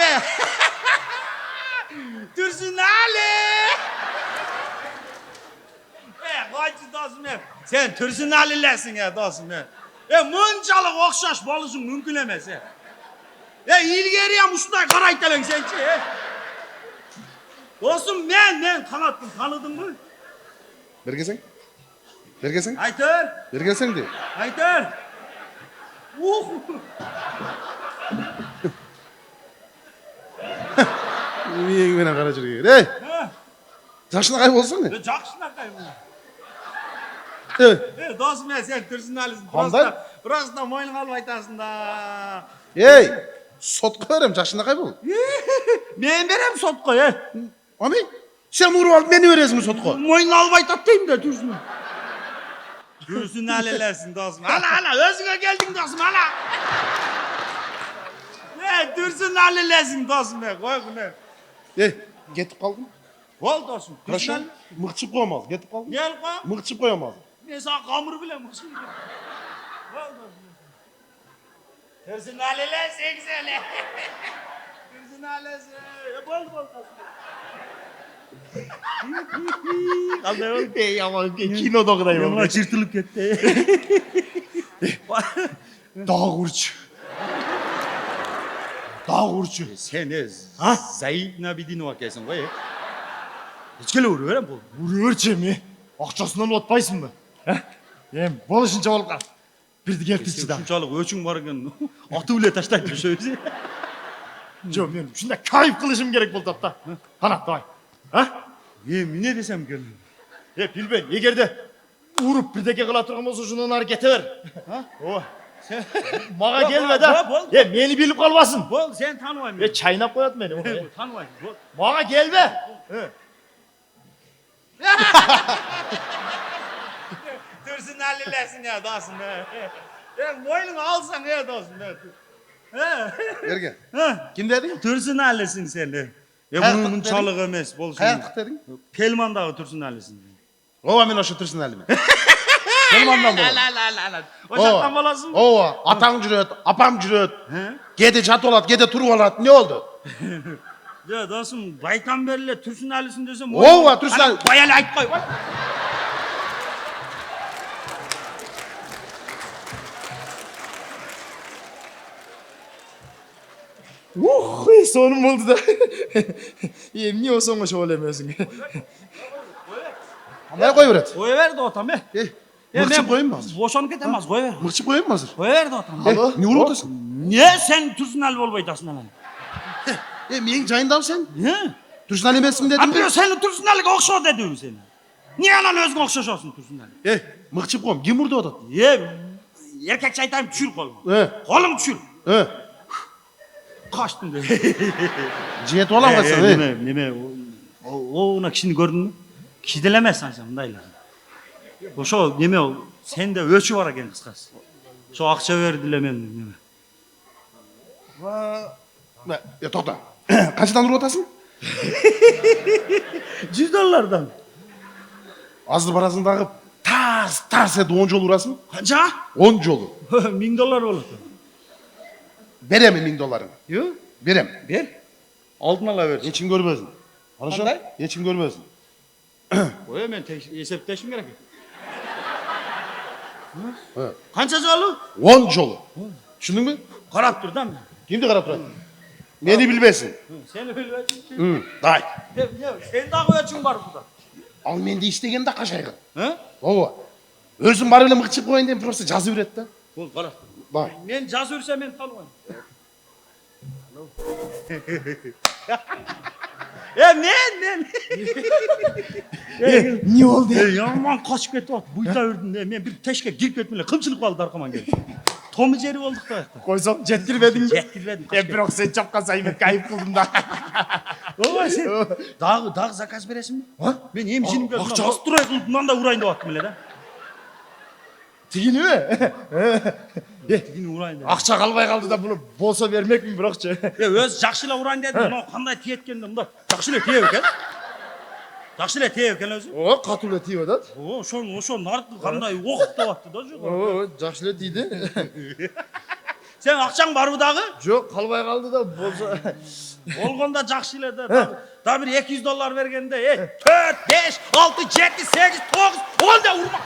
Tursunali! Koyçu dostum sen Tursunali'lesin dostum Mınçalık okşaş boluşun mümkün emes ilgeriyem uşunday karaytelen sençi Dostum men kanattım tanıdın mı? Bergesen? Bergesen? Aytır! Bergesen de. Aytır! Мен менен кара жүргөн. Эй! Жашына кай болсоң не? Жакшынакай Эй! Достum sen Tursunalisin. Кандай? Просто мойнуңа алып айтасың да. Эй! Сотко берем, жашына кай бол. Мен берем сотко, Ами? Sen urup alıp meni veresiň sotko. Мойнуңа алып айтат дейм да Tursun. Tursunalilesin dostum. Ala özüňe geldin dostum, ala. Tursunalilesin dostum, koy bunu. Ey, ketip kaldım. Bol dostum. Хорошо. Mıkçıp koyamaz. Ketip kaldım. Gel koy. Mıkçıp koyamaz. Men sana kamır bilen mıksın. Bol dostum. Tursunalilesin seni. Tursunalilesin. Bol dostum. Kaldı oğlum. Ey aman kinodagıday Yaman çırtılıp gitti. Dağ urç. Dağ urçu. Sen Zayid Nabidin vakasın koy. Hiç kele uğru verem bu. Ururçe mi? Akçasından atpaysın mı? Boluşunca bolup kal. Birdi keltirçi da. Şunçalık öçün bargen. Atı bile taştaydı bir şey. Jo, men şunda kayıp kılışım gerek boldu da. Ana, davay. Ha? Ne desem geldim. Bilben, egerde urup birdeke kıla turgan bolsa şundan harekete ver. Ha? O. Maga gelme da. Meni bilip kalmasın. Bol sen tanımayım. Çaynap koyat beni. Tanımayım. Maga gelme. Tursunalilesin ya dostum. Moynunu alsan ya dostum. Ergen. Kim dedin? Tursunalisin sen. Bunun çalık emes. Hayatlık dedin? Pelmandağı Tursunalisin. Ova men oşu Tursunali mi? Pelmandan bolam. Oşaktan bolasın. Ova, ataң жүрөt, apam жүрөt. Kede çat olat, kede turup olat. Ne oldu? Ya dostum, baytan berle Tursunalisin desem. Ova, Tursunali. Bayal ayt koy. Sonum oldu da. Niye o songa söylemiyorsun? Amaya koy beret. Koy verdi otam be. Mıkçıp koyayım mı hazır? Boşanıp ketemez koy ver. Mıkçıp koyayım mı hazır? Koy verdi otam. Ne unutasın? Niye sen Tursunali bolbaytasın lan? Men jayındam sen. Ne? Tursunali emesin dedim. Amca sen Tursunali'ge okşa dedim seni. Niye lan özüne okşaşasın Tursunali? Mıkçıp koyayım. Kim vurdu odat? erkekçe aytayım düşür kolum. Kolum düşür. Kaçtın de. Ciheti olan kaçsın. Neme ona kişini gördün mü? Kidelemezsin sen bundaylar. Şu neme o sende ölçü var ekan kıskası. Şu akça verdiler men neme. Ya to'xta. Qanchadan urib o'tasың? $100'dan. Azdı parasını takıp tars etip 10 jol urasың? Qancha? 10 jolu. $1000 bo'ladi. Berem $1000'ını. Yo, Berem. ber. Altın alaver. Hechkim ko'rmasin. Хорошо? Qanday? Hechkim ko'rmasin. Qo'y, men hisoblashim kerak. Qancha jolu? 10 jolu. Tushundingmi? Qarab turdim. Kimni qarab turadi? Meni bilmaysin. Seni bilmaysan. Day. Sen dagı ölçün var burada. Al mende istegende qaşayqı. Ha? Ооба. Өзүм барып эле мыкчып коеюн деп просто жазып берет да. Бол, qara. Bay. Men жазып берсем мен танымайм. Men. Не болду? Yomon qochib ketyapti. Buyta yurdim. Men bir teshga girib ketdim эле, qimchilik qoldi arqaman keldi. Tomi jeri boldik da. Koysam жеткирбедиң бе? Жеткирбедим. Бирок сен чапкансаң мен кайып кылдым да. Ооба сен дагы заказ бересиңби? Мен эми жиним келдим. Акча астырай кылып мында урайын деп аттым эле да. Тигинби? Тигини урайын деп. Акча калбай калды да буну болсо бермекмин бирокчу. Өз жакшы эле урайын дедим. Мына кандай тиеткенде мында жакшы эле тиеп экен. Жакшы эле тиеп экен өзү. О, катуу эле тийип атат. Ошо нарты кандай окуп деп атты да жок. О, жакшы эле тийди. Сен акчаң барбы дагы? Жок, калбай калды да болсо. Болгондо жакшы эле да. Да бир $200 бергенде, 4, 5, 6, 7, 8, 9, 10 да урма.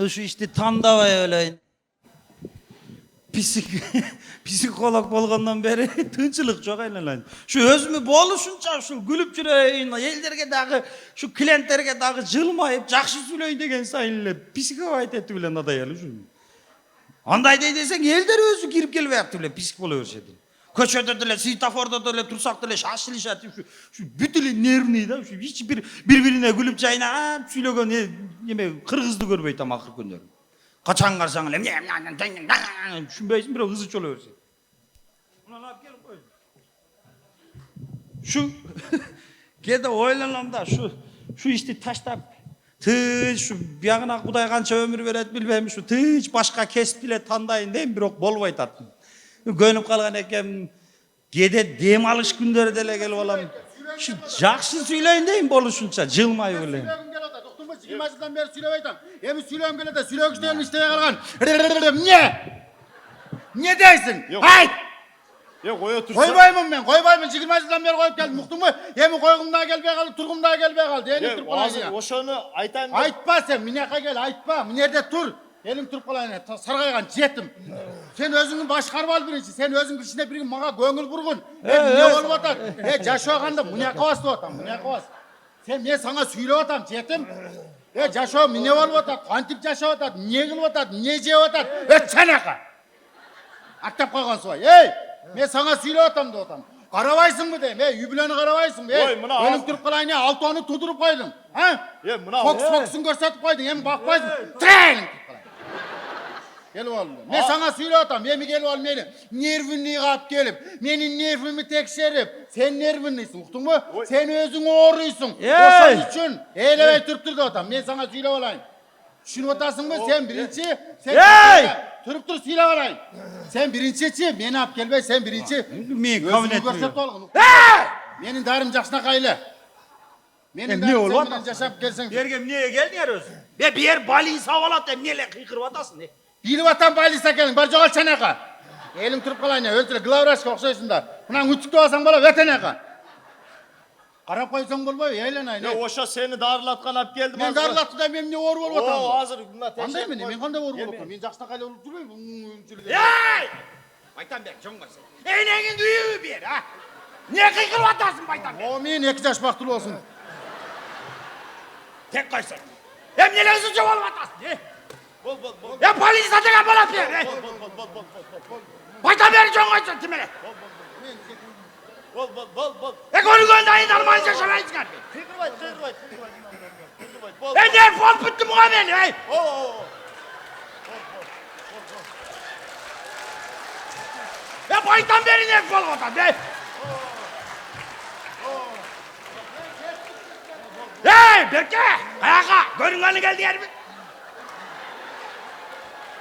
Şu işte tandavay öyle. Psikolog bolgandan beri tınçılık çok aylanayın. Şu özümü boluşunca şu gülüp jüreyin, ellerge dagı, şu klientlerge dagı jılmayıp, jakşı süleyin degen sayın ele psikoayt etdi bilen adayalı şu. Anday deydeseň elder özü kirip kelip yaptı bilen psik bola berşedi. Köçöde dele, svetoforda dele, tursak dele, şaşılışat şu bütülü nervni da şu hiç birbirine gülüp çayna süylegen neme kırgızdı görmeydim ahir günleri. Kaçan karsan ele düşünbeysin bir hızlı çola versin. Buna laf gelip koy. Şu kede oylanam da şu işte taşta tığ şu biyagına Kuday kança ömür veret bilmem şu tığ başka kesip bile tandayın deyim birok bolbay tattım. Gönüp kalgan eken gede dem alış günleri dele gelip olam. Şu jakşı söyleyin deyim boluşunça jılmay öyle. Yılmazdan beri söylep aytam. Emi söyleyem gelede söyleyek işleyelim isteye kalgan. Ne deysin? Hayt! Yok koya tursa. Koybaymın ben, koybaymın. 20'den beri koyup geldim. Muhtum mu? Emi koyğum daha gelmeye kaldı, turgum daha gelmeye kaldı. Elim turup kalayına. Oşonu aytan. Aytpa sen, minaka gel, aytpa. Minerde tur. Elim turup kalayına, sargaygan, jetim. Sen özünü başkarıp al birinci. Sen özün kişine bir gün mağa göngül burgun. Ne olup atat? Jaşoğanda minaka bastı atam, minaka bastı. Sen men sana söylep atam, jetim. Jaşo mine olup atat, kantip jaşap atat, ne kılıp atat, ne jep atat. Çanaka. Attap koygan soy. Men sana söylep atam da atam. Karabaysın mı deyim? Yübüleni karabaysın. Önüm turup kalayına altı tudurup koydum. Fokusunu gösterip koydun. Hem bakmaysın. Tren! Gelip oğlum. Men sana söylep atam. Emi gelip oğlum meni. Nervinliği kap gelip. Menin nervimi tekşerip. Sen nervinliysin. Uktun mu? Sen özün oğruysun. Oşan için. Eylevey turup durdu atam. Men sana söylep olayım. Şunu otasın mı? Sen birinci. Turup dur söylep olayım. Sen birinci. Meni ap gelbey. Sen birinci. Özünü gösterip olgun. Menin darım jakşına kaylı. Menin darım sen bilen jaşap gelsen. Bergem niye geldin ya özü? Bir yer baliyi savalat dem niye kıykırıp atasın ne? Bilip atan balisa gelin. Bar jogal çanaka. Elin turup kalayın ya, ölçüle gılavraşka okşaysın da. Bundan uçukta alsan bala vetene ka. Karap koysan bolboy, eğlen Ya oşa seni darlatkan ap geldim. Men darlattı da men ne or bolup atam. Oo, hazır buna teşekkür. Anday mı? Men kanda or bolup atam. Men jaksına kayla olup durmayım. Ey! Baytan Bey, çoğun koysun. Eynegin düğü bir ha. Niye kıykırıp atarsın Baytan Bey? O men 2 yaş baktılı olsun. Tek koysun. Hem neler suçu olup atarsın. Ya polis zaten bol atıyor. Baytan Bey'i çoğun koysun timere. Konu gönderin Almanca şalayı çıkardı. Ne fol bitti muamele hey. Ya Baytan Bey'i ne fol vatan be? Hey Berke! Ayaka! Görünganı geldi yer mi?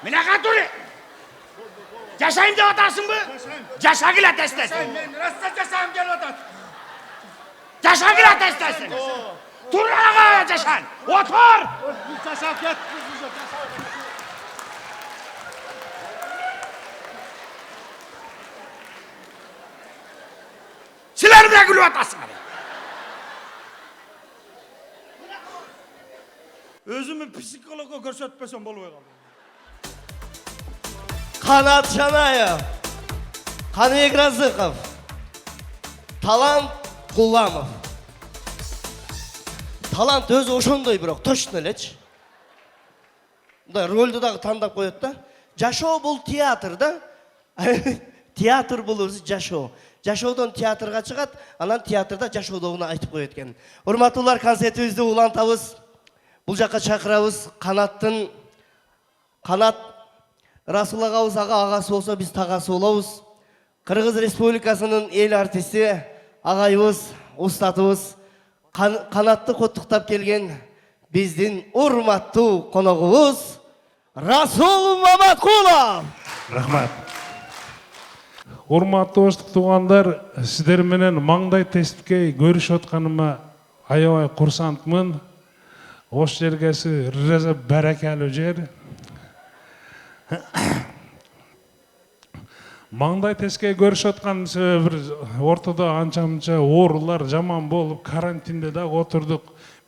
Minaka duri! Yaşayım da atarsın mı? Yaşagıyla testesin. Rasta yaşayım gel otan. Yaşagıyla testesin. Dur ayağa Yaşan! Otur! Yaşak yat. Silerim de gülü atarsın hadi. Özümü psikologa görsetmesem boluyor kaldı. Kanat Şanayev, Kanık Razıkov, Talant Kullamov. Talant özü oşondoy бирок точно элечи. Мындай ролду дагы тандап коет да. Жашоо бул театр да. Театр бул өзү жашоо. Жашоодон театрга чыгат, анан театрда жашоодогуну айтып коет экен. Урматтуулар, концертибизди улантабыз. Бул жакка чакырабыз. Канат Расул агабыз агасы болсо биз тагасы болобуз. Кыргыз Республикасынын эл артисти агайыбыз, устатыбыз Канатты коттуктап келген биздин урматтуу коногубуз Расул Маматкулов. Рахмат. Урматтуу туугандар, сиздер менен маңдай тестке көрүшүп атканыма аябай курсантмын. Ош жергеси Реза баракалуу жер. Маңдай тестке көрүшүп аткан себеби ортодо анча-мынча оорулар жаман болуп, карантинде да отурдук,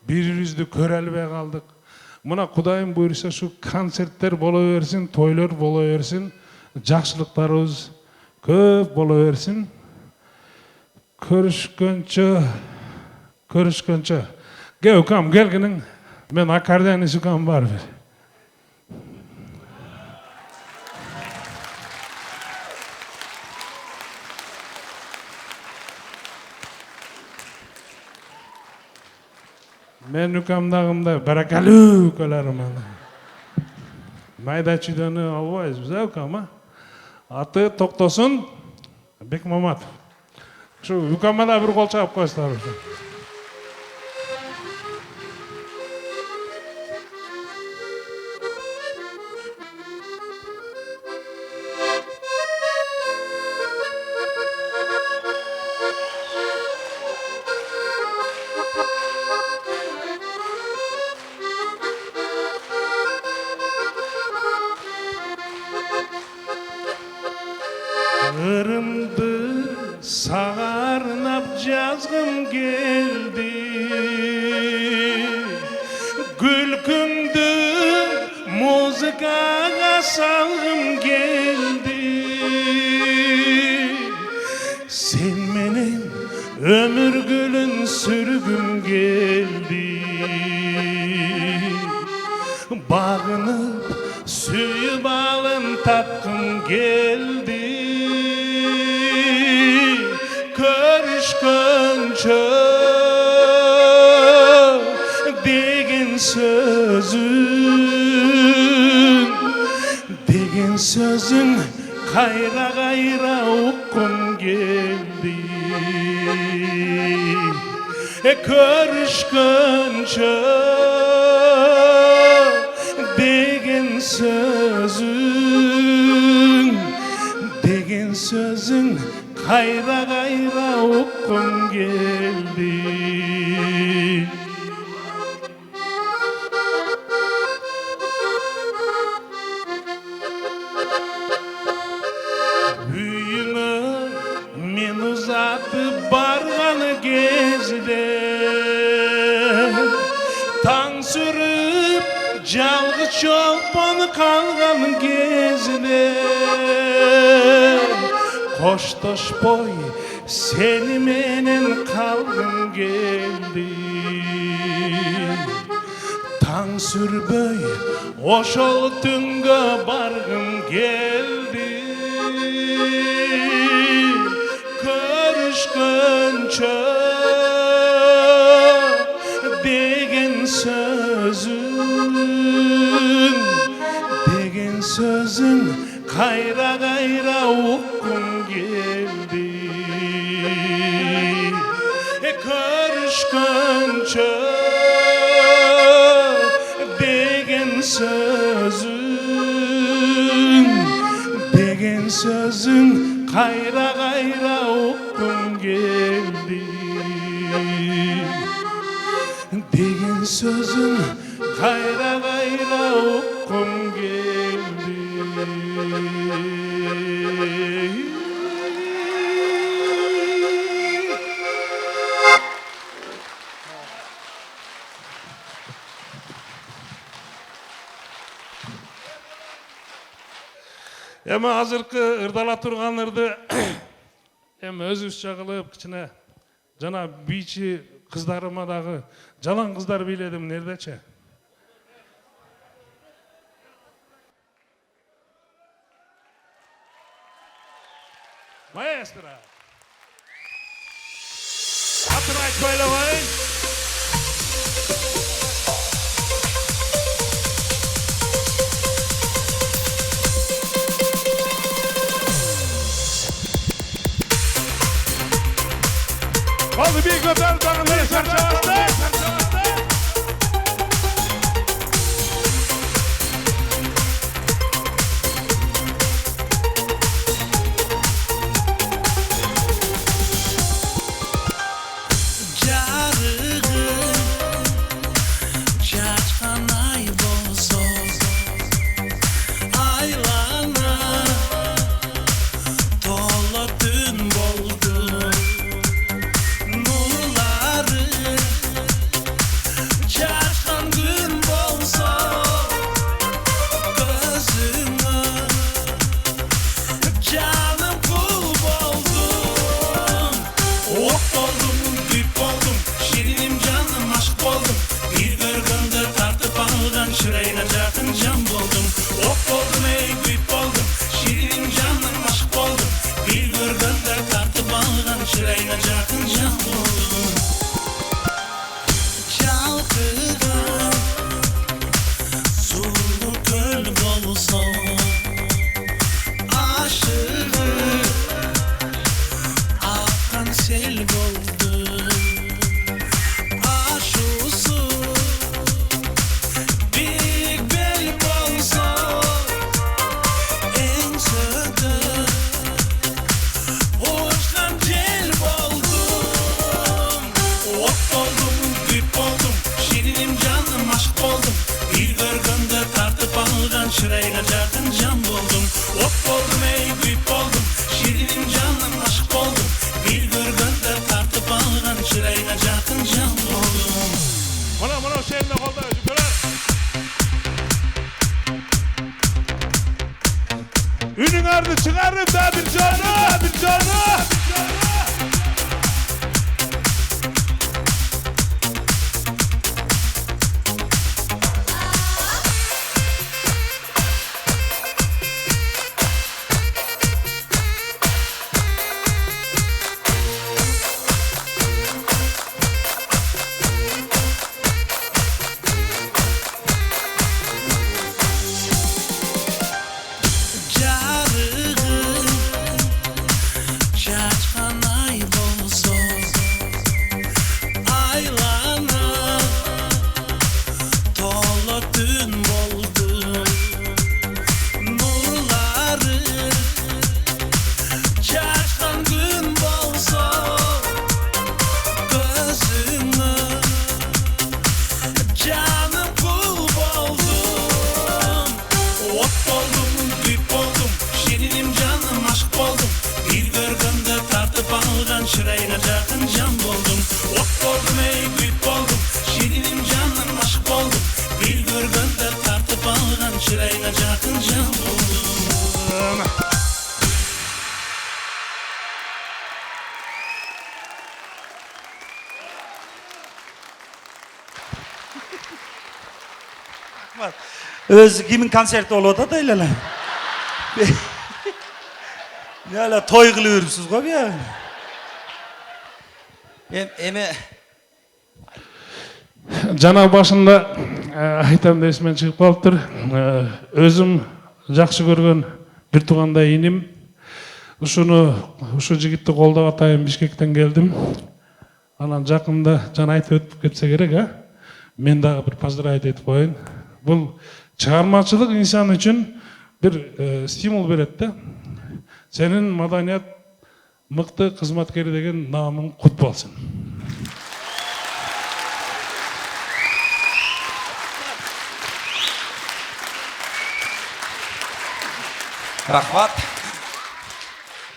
бири-бирибизди көрө албай калдык. Мына Кудайым буйруса şu концерттер боло берсин, тойлор боло берсин, жакшылыктарыбыз көп боло берсин. Көрүшкөнчө. Gel ukam gelginin. Ben akardeniz ukam var bir. Men ukamdağımda barakalı ukalarım ana. Mayda çiğdeni albayız bize ukama. Atı Toktosun Bek Mamat. Şu ukama da bir kol çabuk koysalar. Irımdı sağarnap yazgım geldi, gülkümdü muzikaga salgım geldi. Sen menen ömür gülün sürgüm geldi, bağınıp suyup alın tatkım geldi. Görüşkönçö degen sözün kayra kayra ukkum geldi. Görüşkönçö degen sözün kayra kayra ukkum geldi. sürüp жалғыз чолпон қалған кезіне қошташпай сеніменен қалғым келді таң сүрбөй ошол түнге барғым келді көрүшкөнчө деген сөзүң кайра уккум келди көрүшкөнчө деген сөзүң кайра уккум келди деген сөзүң кайра уккум келди эми азыркы ырдала турган ырды эми өзүбүзчө кылып кичине жана бийчи кыздарыма дагы жалаң кыздар бийледим нердечи? Маэстро! Атын айтпайлы коюн. Oldu bir götür dağını sarçağızda. Ünün ardı çıkarıp dadır canı. Çatkan Rahmat. Öz kimin konserti olup da öyle lan. Ne öyle toy kılıyorsunuz koy ya. Eme Жана башында айтам да эсимден чыгып калыптыр. Өзүм жакшы көргөн бир туугандай иним. Ушу жигитти колдоп атайын Бишкектен келдим. Анан жакында жана айтып өтүп кетсе керек, а? Мен дагы бир поздравить этип коеюн. Бул чыгармачылык инсан үчүн бир стимул берет да. Сенин маданият мыкты кызматкери деген наамың кут болсун. Rahmat.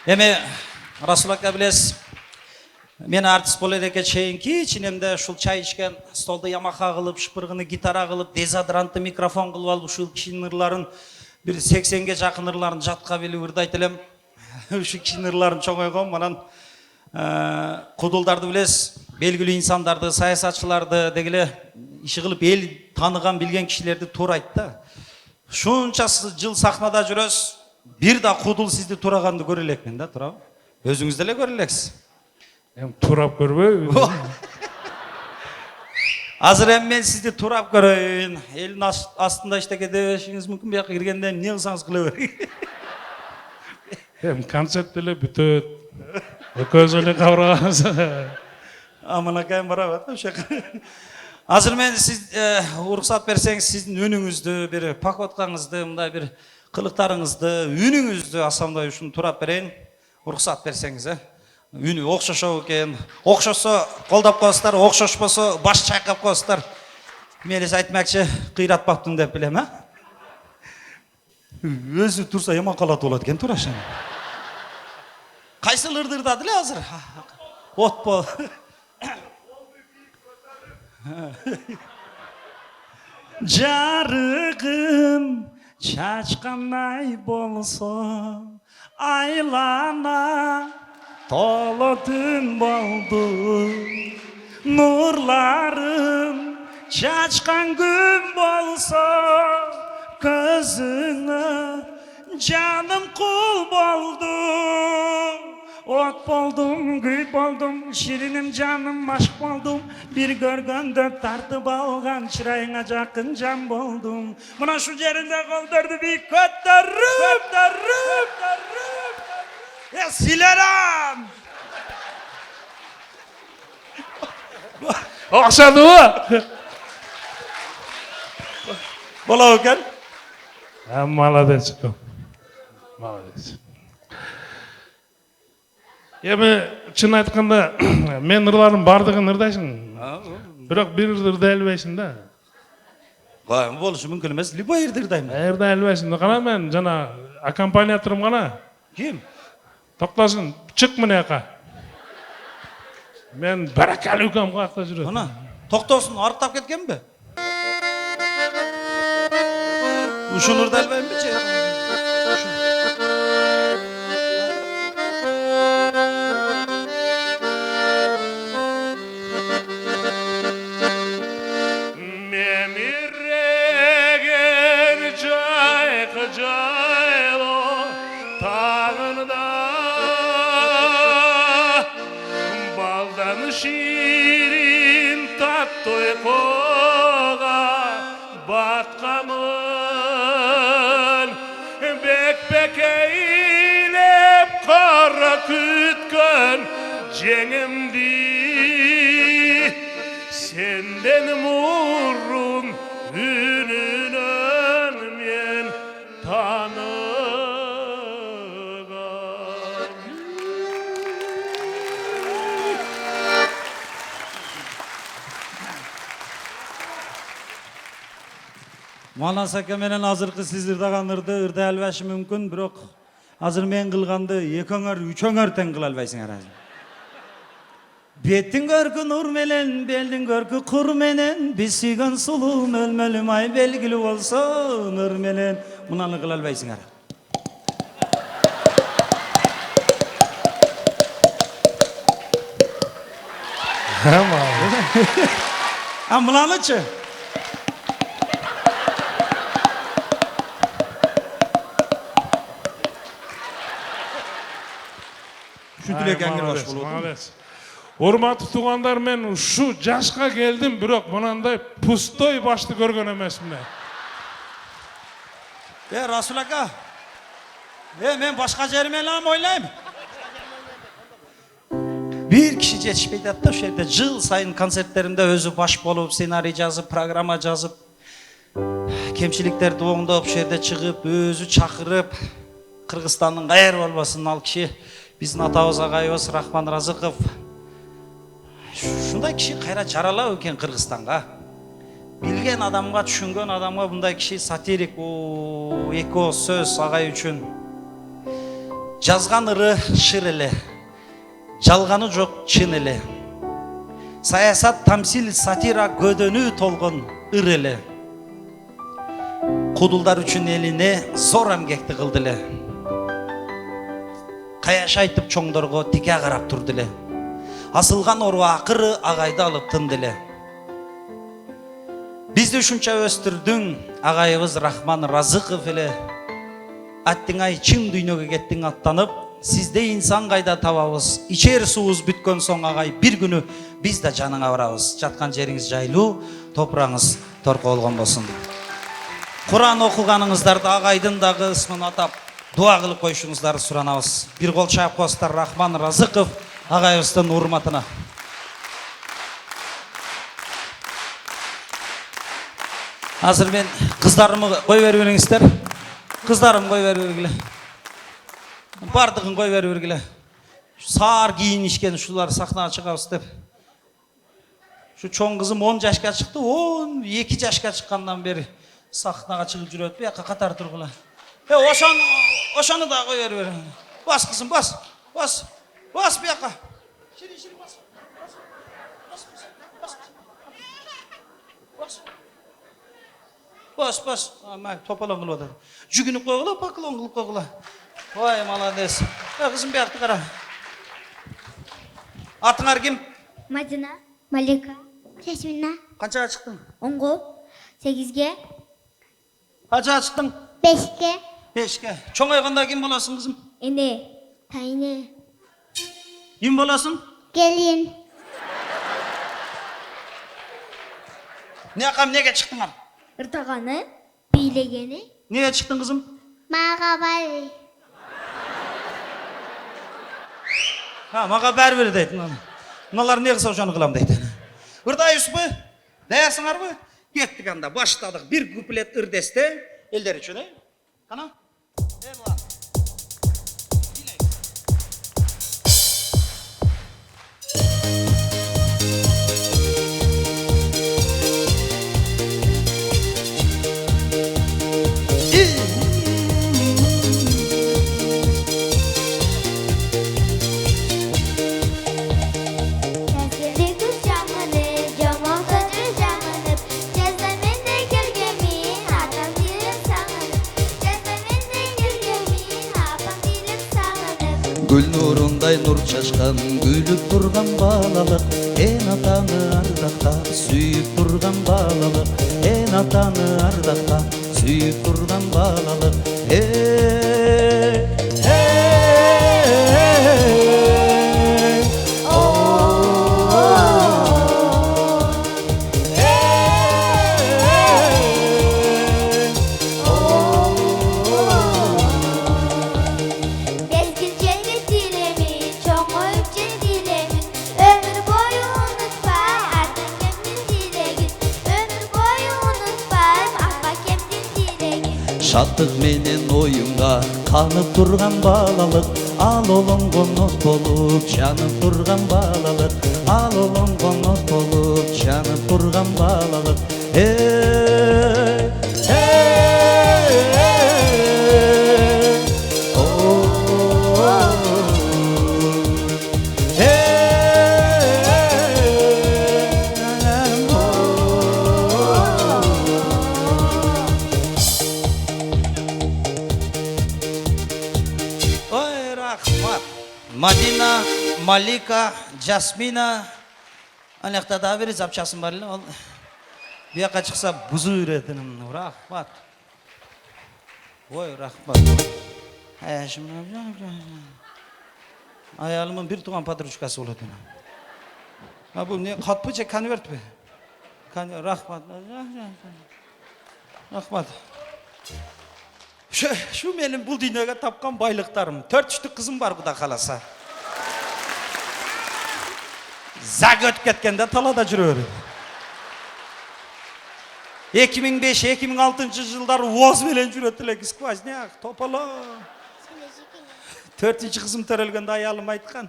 Эми Расул ака билесиз, мен артист болор эке чейинки ичинемде ушул чай ичкен, столду ямаха кылып, шыпыргыны гитара кылып, дезодорантты микрофон кылып алып ушул кишинин ырларын бир 80ге жакын ырларын жатка билип ырдайт элем. Ушу кишинин ырларын чоңойгом, анан кудулдарды билесиз, белгилүү инсандарды, саясатчыларды дегиле иши кылып эл тааныган билген кишилерди туурайт да. Шунча жыл сахнада жүрөсүз, бир да кудул сизди тураганды көрө элекмин да, туурабы? Өзүңүз деле көрө элексиз. Эми турап көрбөйбү. Азыр эми мен сизди турап көрөйүн. Элдин астында иштеке дебешиңиз мүмкүн, бияка киргенде эмне кылсаңыз кыла бериң. Эми концерт деле бүтөт. Экөөбүз эле кабыргабыз. Аманакайым барабат ошо. Азыр мен сиз уруксат берсеңиз сиздин үнүңүздү, бир походкаңызды, мындай бир кылыктарыңызды, үнүңүздү асамдай ушуну турап берейин. Уруксат берсеңиз, үнү окшошобу экен. Окшосо колдоп коесуздар, окшошпосо баш чайкап коесуздар. Мелис айтмакчы, кыйратпаптын деп билем, а? Өзү турса яман калат болот экен, туура ошо. Кайсыл ырдырдады эле азыр? От бол. Жарыгым чачкандай болсо, айлана толо түн болду. Нурларым чачкан күн болсо, көзүңө жаным кул болду. От болдум, гүл болдум, шириним жаным ашык болдум. Бир көргөндө тартып алган чырайыңа жакын жан болдум. Мына шу жеринде колдорду бийик көтөрүп, силерам! Окшодубу? Болобу экен? Молодец. Молодец. Эми чын айтканда мен ырларым бардыгын ырдайсың. Бирок бир ырды ырдай албайсың да. Болушу мүмкүн эмес, любой ырды ырдайм. Ырдай албайсың. Кана мен жана аккомпаниаторум гана. Ким? Токтосун, чык мына жака. Мен баракалуу укам каякта жүрөт. Мына, токтосун арыктап кеткенби? Ушуну ырдай албаймбы же? Şirin tatlı uykuga batkamın, bek eylep kara kütken cenimdi. Senden murrun ününen men tanıgan. Манас ака менен азыркы сиз ырдаган ырды ырдай албашы мүмкүн, бирок азыр мен кылганды экөөңөр, үчөөңөр тең кыла албайсыңар. Беттин көркү нур менен, белдин көркү кур менен, биз сүйгөн сулуу мөлмөлүм ай белгилүү болсо, нур менен мунаны кыла албайсыңар. Мынанычы? Түтүлек аңгер баш болот. Молодец. Урматтуу туугандар, мен ушу жашка келдим, бирок мынандай пустой башты көргөн эмесмин. Расул ака. Мен башка жеримен эле ойлойм. Bir kişi жетишпейт да ошол жерде жыл сайын концерттеримде өзү баш болуп, сценарий жазып, программа жазып, кемчиликтерди оңдоп, ошол жерде чыгып, өзү чакырып, Кыргызстандын кайер болбосун ал киши биздин атабыз агайыбыз Рахман Разыков. Ушундай киши кайра жаралабы экен Кыргызстанга? Билген адамга, түшүнгөн адамга мындай киши сатирик, эки ооз сөз агай үчүн. Жазган ыры шыр эле, жалганы жок чын эле. Саясат, тамсил, сатира көдөнү толгон ыр эле. Кудулдар үчүн элине зор эмгекти кылды эле. Каяш айтып чоңдорго тике карап турду эле. Асылган ору акыры агайды алып тынды эле. Бизди ушунча өстүрдүң агайыбыз Рахман Разыков эле. Аттиңай чын дүйнөгө кеттиң аттанып, сизде инсан кайда табабыз? Ичер суубуз бүткөн соң агай, бир күнү биз да жаныңа барабыз. Жаткан жериңиз жайлуу, топураңыз торко болгон болсун. Куран окуганыңыздарды агайдын дагы ысмын атап, дуа кылып коюшуңуздарды суранабыз. Бир кол чаап коесуздар Рахман Разыков агайыбыздын урматына. Азыр мен кыздарымы кой берип бериңиздер. Кыздарым кой берип бергиле. Бардыгын кой берип бергиле. Саар кийинишкен ушулар сахнага чыгабыз деп. Şu чоң кызым 10 жашка чыкты, 12 жашка чыккандан бери сахнага чыгып жүрөт. Бияка катар тургула. Ошону да кой берип бер. Бас кызым, бас. Бас. Бас бияка. Шири бас. Бас. Ама тополоң кылып атат. Жүгүнүп койгула, поклон кылып койгула. Ой, молодец. Кызым биякты кара. Атыңар ким? Мадина, Малика, Жасмина. Канчага чыктың? 10-го, 8-ге. Канчага чыктың? 5-ге. 5-ге. Чоңойгондо ким болосуң кызым? Эне, тайны. Ким болосуң? Келин. Неге чыктыңар? Ыртаганы, бийлегени. Неге чыктың кызым? Мага бari. Мага бәрбір дейт. Мыналар не кылса ошону кылам дейт. Ырдайбызбы? Даярсыңарбы? Кеттик анда, баштадык. Бир куплет ыр десте, элдер үчүн, Кана? Gül nurunday nur çaşkan, gülüp durgan balalık. En atanı ardakta, süyüp durgan balalık. En atanı ardakta, süyüp durgan balalık. Hey, Şattık menen oyunga kanıp durgan balalık. Al olun konut bolup canıp durgan balalık. Al olun konut bolup canıp durgan balalık. Hey, Madina, Malika, Jasmina. Anakta da biri zapçasın var. Bir yaka çıksa buzu üretenim. Rahmat. Oy rahmat. Şimdi Ayalımın bir tuğan patruşkası oladı. Ha bu ne? Katpı çek konvert mi? Rahmat. Rahmat. Şu benim bu dünyaya tapkan baylıklarım. 4 üçlük kızım var bu da kalasa. Zag ötüp ketkende talada жүрөөр. 2005-2006 жылдары воз менен жүрөт элек сквозняк, тополо. 4-чү кызым төрөлгөндө аялым айткан.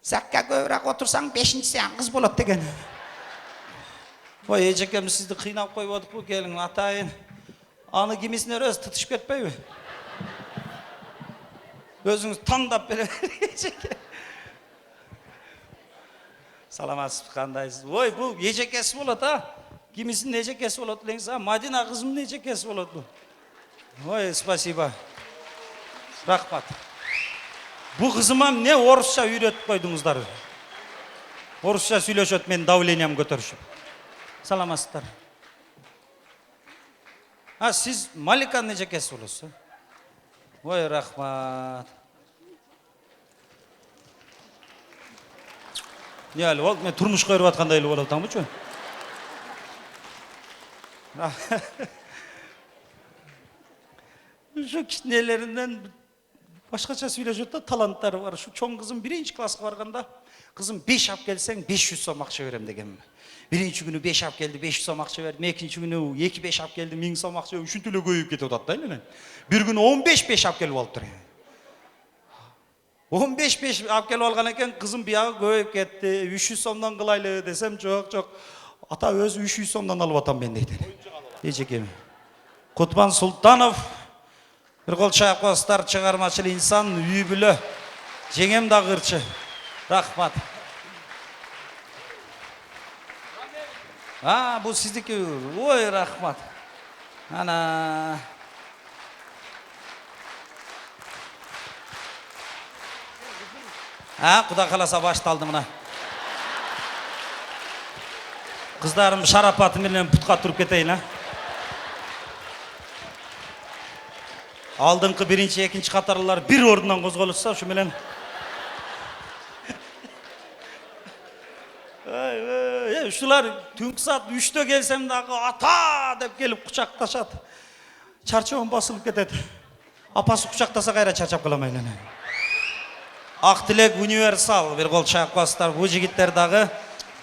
Закка көбүрөөк отурсаң 5-чи сен кыз болот деген. Ой, эжекем сизди кыйнап коюп атыппы, келиң атайын. Аны кимисине өз тытышып кетпейби? Өзүңүз тандап бере эжеке. Саламатсыз, кандайсыз? Ой, бул эжекеси болот, а? Кимисинин эжекеси болот элеңиз, а? Мадина кызымдын эжекеси болот бул. Ой, спасибо. Рахмат. Бу кызыма эмне орусча үйрөтүп койдуңуздар? Орусча сүйлөшөт, менин давлениям көтөрүшүп. Саламатсыздар. А, сиз Маликанын эжекеси болосуз. Ой, рахмат. Не әлі ол, мен тұрмышқа өріп атқандай елі болап таңбы чөй? Şu kişnelerinden başkaça söyleyecek de talantları var. Şu çoğun kızım 1. klasga barganda, kızım 5 ap gelsen 500 som akça verem degen. Birinci günü 5 ap geldi 500 som akça verdim. İkinci günü 2-5 ap geldi 1000 som akça verdim. Üçüncü türlü koyup gidiyor da. Bir gün 15-5 ap gelip alıp duruyor. 15-5 ap gelip algan eken kızım bir yağı koyup gitti. 300 somdan kılaylı desem çok. Ata öz 300 somdan alıp atam ben deydi. Ecekemi. Kutman Sultanov. Bir kol çayakbastар çıgarmaçılı insan üybülü. Жеңем да кырчы. Рахмат. Bu sizdiki. Oy rahmat. Ana. Kuda kalasa baştaldı mına. Kızlarım şarapatı bilen putqa turup keteyin ha. Алдыңкы биринчи, экинчи катарлар бир ордунан козголушса, ушу менен ушулар түнкү саат 3'тө келсем дагы ата деп келип кучакташат. Чарчоом басылып кетет. Апасы кучактаса кайра чарчап калам айлана. Ак тилек универсал бир кол чайкбастар. Бу жигиттер дагы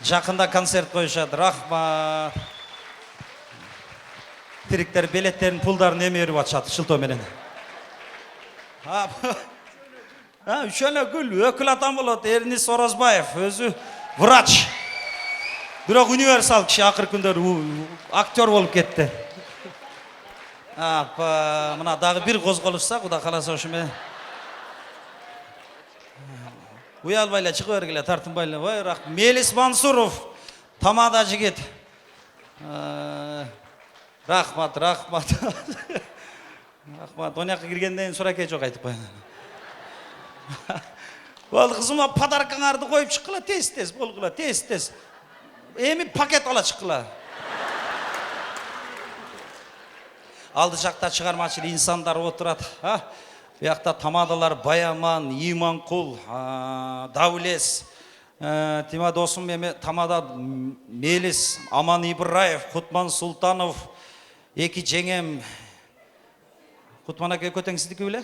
жакында концерт коюшат. Рахмат. Тириктер билеттерин, пулдарын эме берип атышат шылтоо менен. Üçöne gül, ökül adam bolot, Ernest Orozbayev, özü vraç. Бирок универсал киши акыркы күндөр актер болуп кетти. Мына дагы бир козголушса, Кудай кааласа ушу менен. Уялбай эле чыгып бергиле, тартынбай эле. Ой, рахмат. Мелис Мансуров, тамада жигит. Рахмат. Рахмат. Оняққа киргенден сураке жок айтып коюн. Ол кызыма подаркаңарды коюп чыккыла, тез болгула, тез. Эми пакет ала чыккыла. Алды жакта чыгармачыл инсандар отурат. Буякта тамадалар Баяман, Иманкул, Давлес, Тима досум эми тамада Мелис, Аман Ибраев, Кутман Султанов, эки жеңем. Кутман аке көтеңсиздики беле?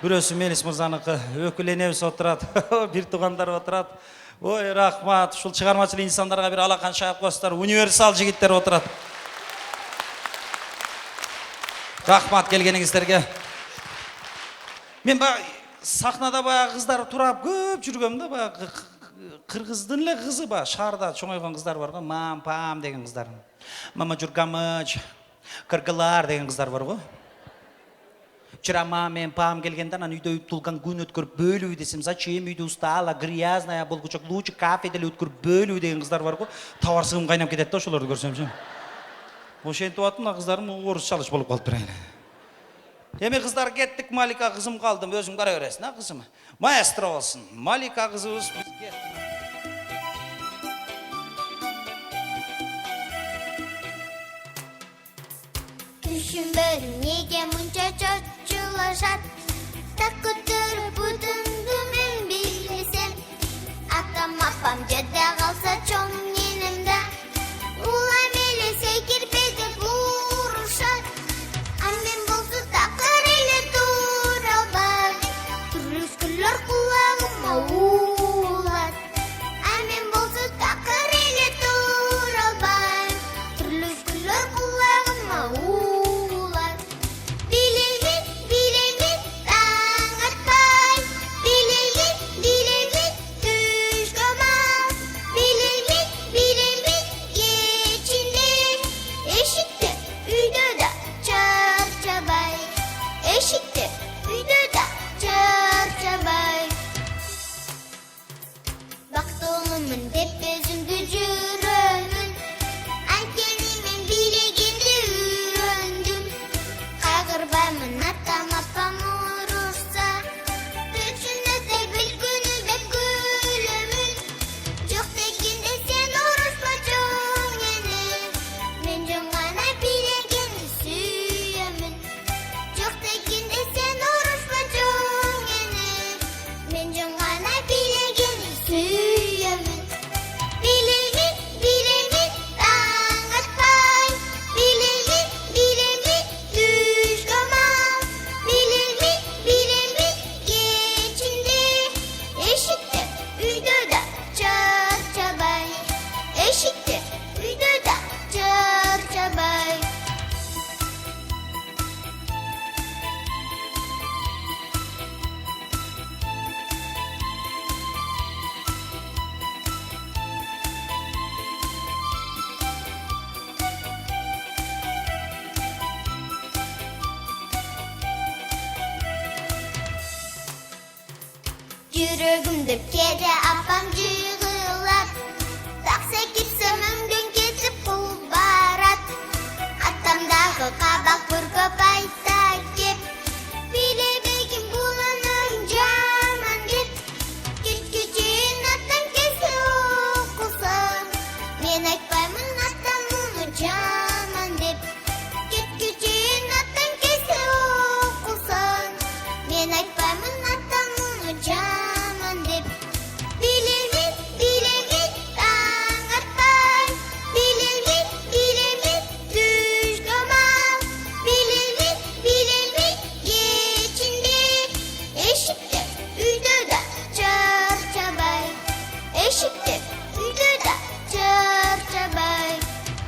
Бирөөсү Мелис мырзаныкы, өкүленебиз отурат, бир туугандар отурат. Ой, рахмат. Ушул чыгармачыл инсандарга бир алакан чайкбастар, универсал жигиттер отурат. Рахмат келгениңиздерге. Мен сахнада баягы кыздар турап көп жүргөм да, баягы кыргыздын эле кызы ба, шаарда чоңойгон кыздар бар го, мам, пам деген кыздар. Мама Жургамыч, кыргылар деген кыздар бар го. Вчера мен пам келгенде анан үйдө утулган күн өткөрүп бөлүү десем, зачем үйдө устала, грязная болгучок, лучше кафеде эле өткөрүп бөлүү деген кыздар бар го. Табарсыгым кайнап кетет да ошолорду көрсөмчү. Ошентип атым, кыздарым орусчалыш болуп калып турайын. Эми кыздар кеттик, Малика кызым калдым, өзүң кара бересиң, кызым. Маэстро болсун. Малика кызыбыз бизге. Düşünbörüm nege muncha chochulashат. Так көтөрүп бүтүндү мен atam apam jada kalsa çoğun yenimde. Ula mele sekirpedi vuruşat. Annem bolsa takır ile duralbar. Türlü güller kulağıma uğulat. Annem bolsa takır ile duralbar. Türlü güller kulağıma uğulat. Bilemit, bilemit, dağıtmay. Bilemit, bilemit, düş komaz. Bilemit, bilemit, geçinir. Eşikte, üyde de çarçabay. Eşikte, üyde de çarçabay. Baktığımın tepesinde jürömün. Ankenimin bileginde üröndüm. Kagırbayımın atam apam urursa. Üçünde de bir günü de gülümün. Çok tekinde sen uruşma çoğun yeni. Men joңana bilegeni süyömün. Çok tekinde sen uruşma çoğun yeni. Men joңana bilegeni süyömün. Bilemit, bilemit, dağıtmay. Bilemit, bilemit, düş komaz. Bilemit, bilemit, geçindir. Eşikte, üyde de çarçabay. Eşikte, üyde de çarçabay. Yüreğimde kede apam jığılat. Taksa gitsem ömrün kesip kul barat. Atamдағы kabak bir kopaysa kep. Bilebegim bulanım jaman dep. Küçkücüğün atam kese okusam. Men aytpаймын atam onu jaman dep. Küçkücüğün atam kese okusam. Men aytpаймын atam onu jaman dep. Bilemit, bilemit, dağıtmay. Bilemit, bilemit, düş komaz. Bilemit, bilemit, geçindir. Eşikte, üyde de çarçabay. Eşikte, üyde de çarçabay.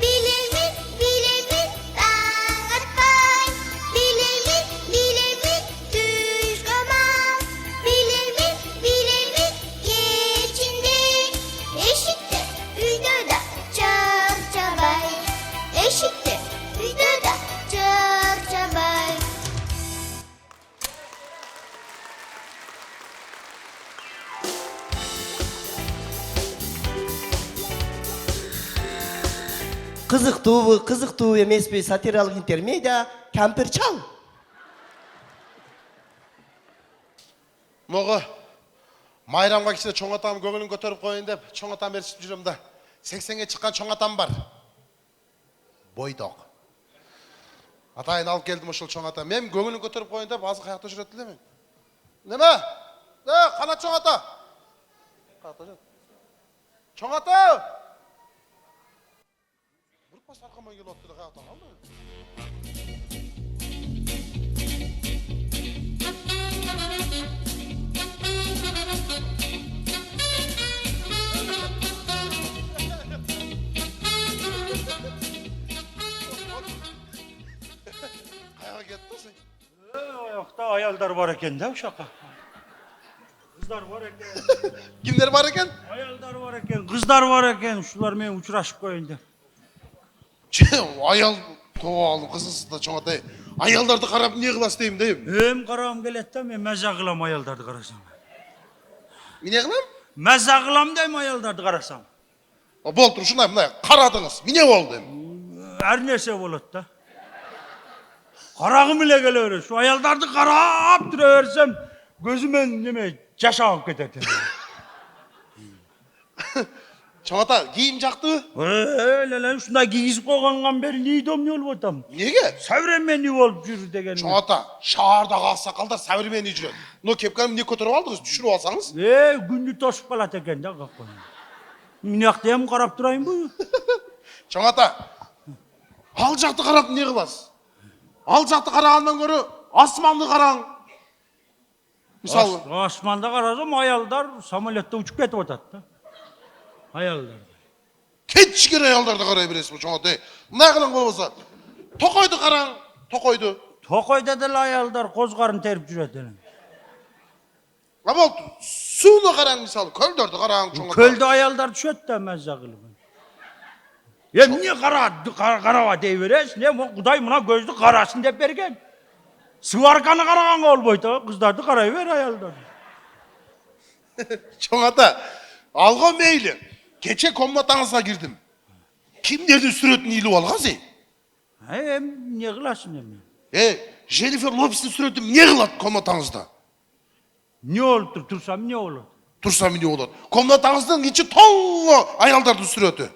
Bilemit, bilemit, dağıtmay. Bilemit, bilemit, düş komaz. Bilemit, bilemit, geçindir. Eşikte, üyde de çarçabay. Eşikte, üyde de çarçabay. Kızık tuğu emes bir satiralık intermedia. Kemper çal. Moğu, майрамға кеште чоң атам көңілін көтеріп қойын деп, чоң атам берісіп жүрем да. 80-ге шыққан чоң атам бар. Бойдақ. Атайын алып келдім ошол чоң атам. Мен көңілін көтеріп қойын деп, азы қаяқта жүреді мен. Неме? Қанат чоң ата? Чоң ата! Бұрып бас арқаман келіп отты да қаяқта қалды. Қаяға кетті сен? Ояқта аялдар бар екен да ошаққа. Қыздар бар екен. Kimler var eкен? Аялдар бар екен, қыздар бар екен. Шулармен ұшырашып қойын деп. Аял тоғалым қызысыз да чоң атай. Аялдарды қарап не қылас деймін деймін. Қарағым келеді да, мен мәза қылам аялдарды қарасам. Не қылам? Мәза қылам деймін аялдарды қарасам. Бол тұр, шынай, мынай, қарадыңыз, міне бол деймін. Әр нәрсе болады да. Қарағым іле келе береді. Şu аялдарды қарап тұра берсем, көзімен неме жаш ағып кетеді. Çoң ата, кийим жакты? Эле ушундай кийгизип койгондан бери нейдем болуп атам. Неге? Современный болуп жүрү деген. Çoң ата, шаардагы аксакалдар современный жүрөт. Но кепканы эмне көтөрүп алдыңыз? Түшүрүп алсаңыз? Күндү тосуп калат экен да какой. Мынакты эми карап турайынбы? Çoң ата, ал жакты карап эмне кыласыз? Ал жакты карагандан көрө асманды караң. Мисалы, Асманда карасам аялдар самолетте учуп кетип атат да. Аялдар. кечкире аялдарды карай бересиз, çoң ата. Мындай кылың болбосо. Токойду караң, токойду. Токойдо деле аялдар коз карын терип жүрөт эле. А болду, сууну караң мисалы, көлдөрдү караң, çoң ата. Көлдө аялдар түшөт да маза кылып. Эмне караба дей бересиз? Не Кудай мына көздү карасын деп берген. Сварканы караганга болбойт, кыздарды карай бер аялдар. Çoң ата, алга мейли. Кече комнатаңызга кирдим. Кимдердин сүрөтүн илип алгансыз? Эмне кыласың эми? Jennifer Lopez'in сүрөтүн эмне кылат комнатаңызда? Не болуп турсам эмне болот? Турсам эмне болот? Комнатаңыздын ичи толго аялдардын сүрөтү.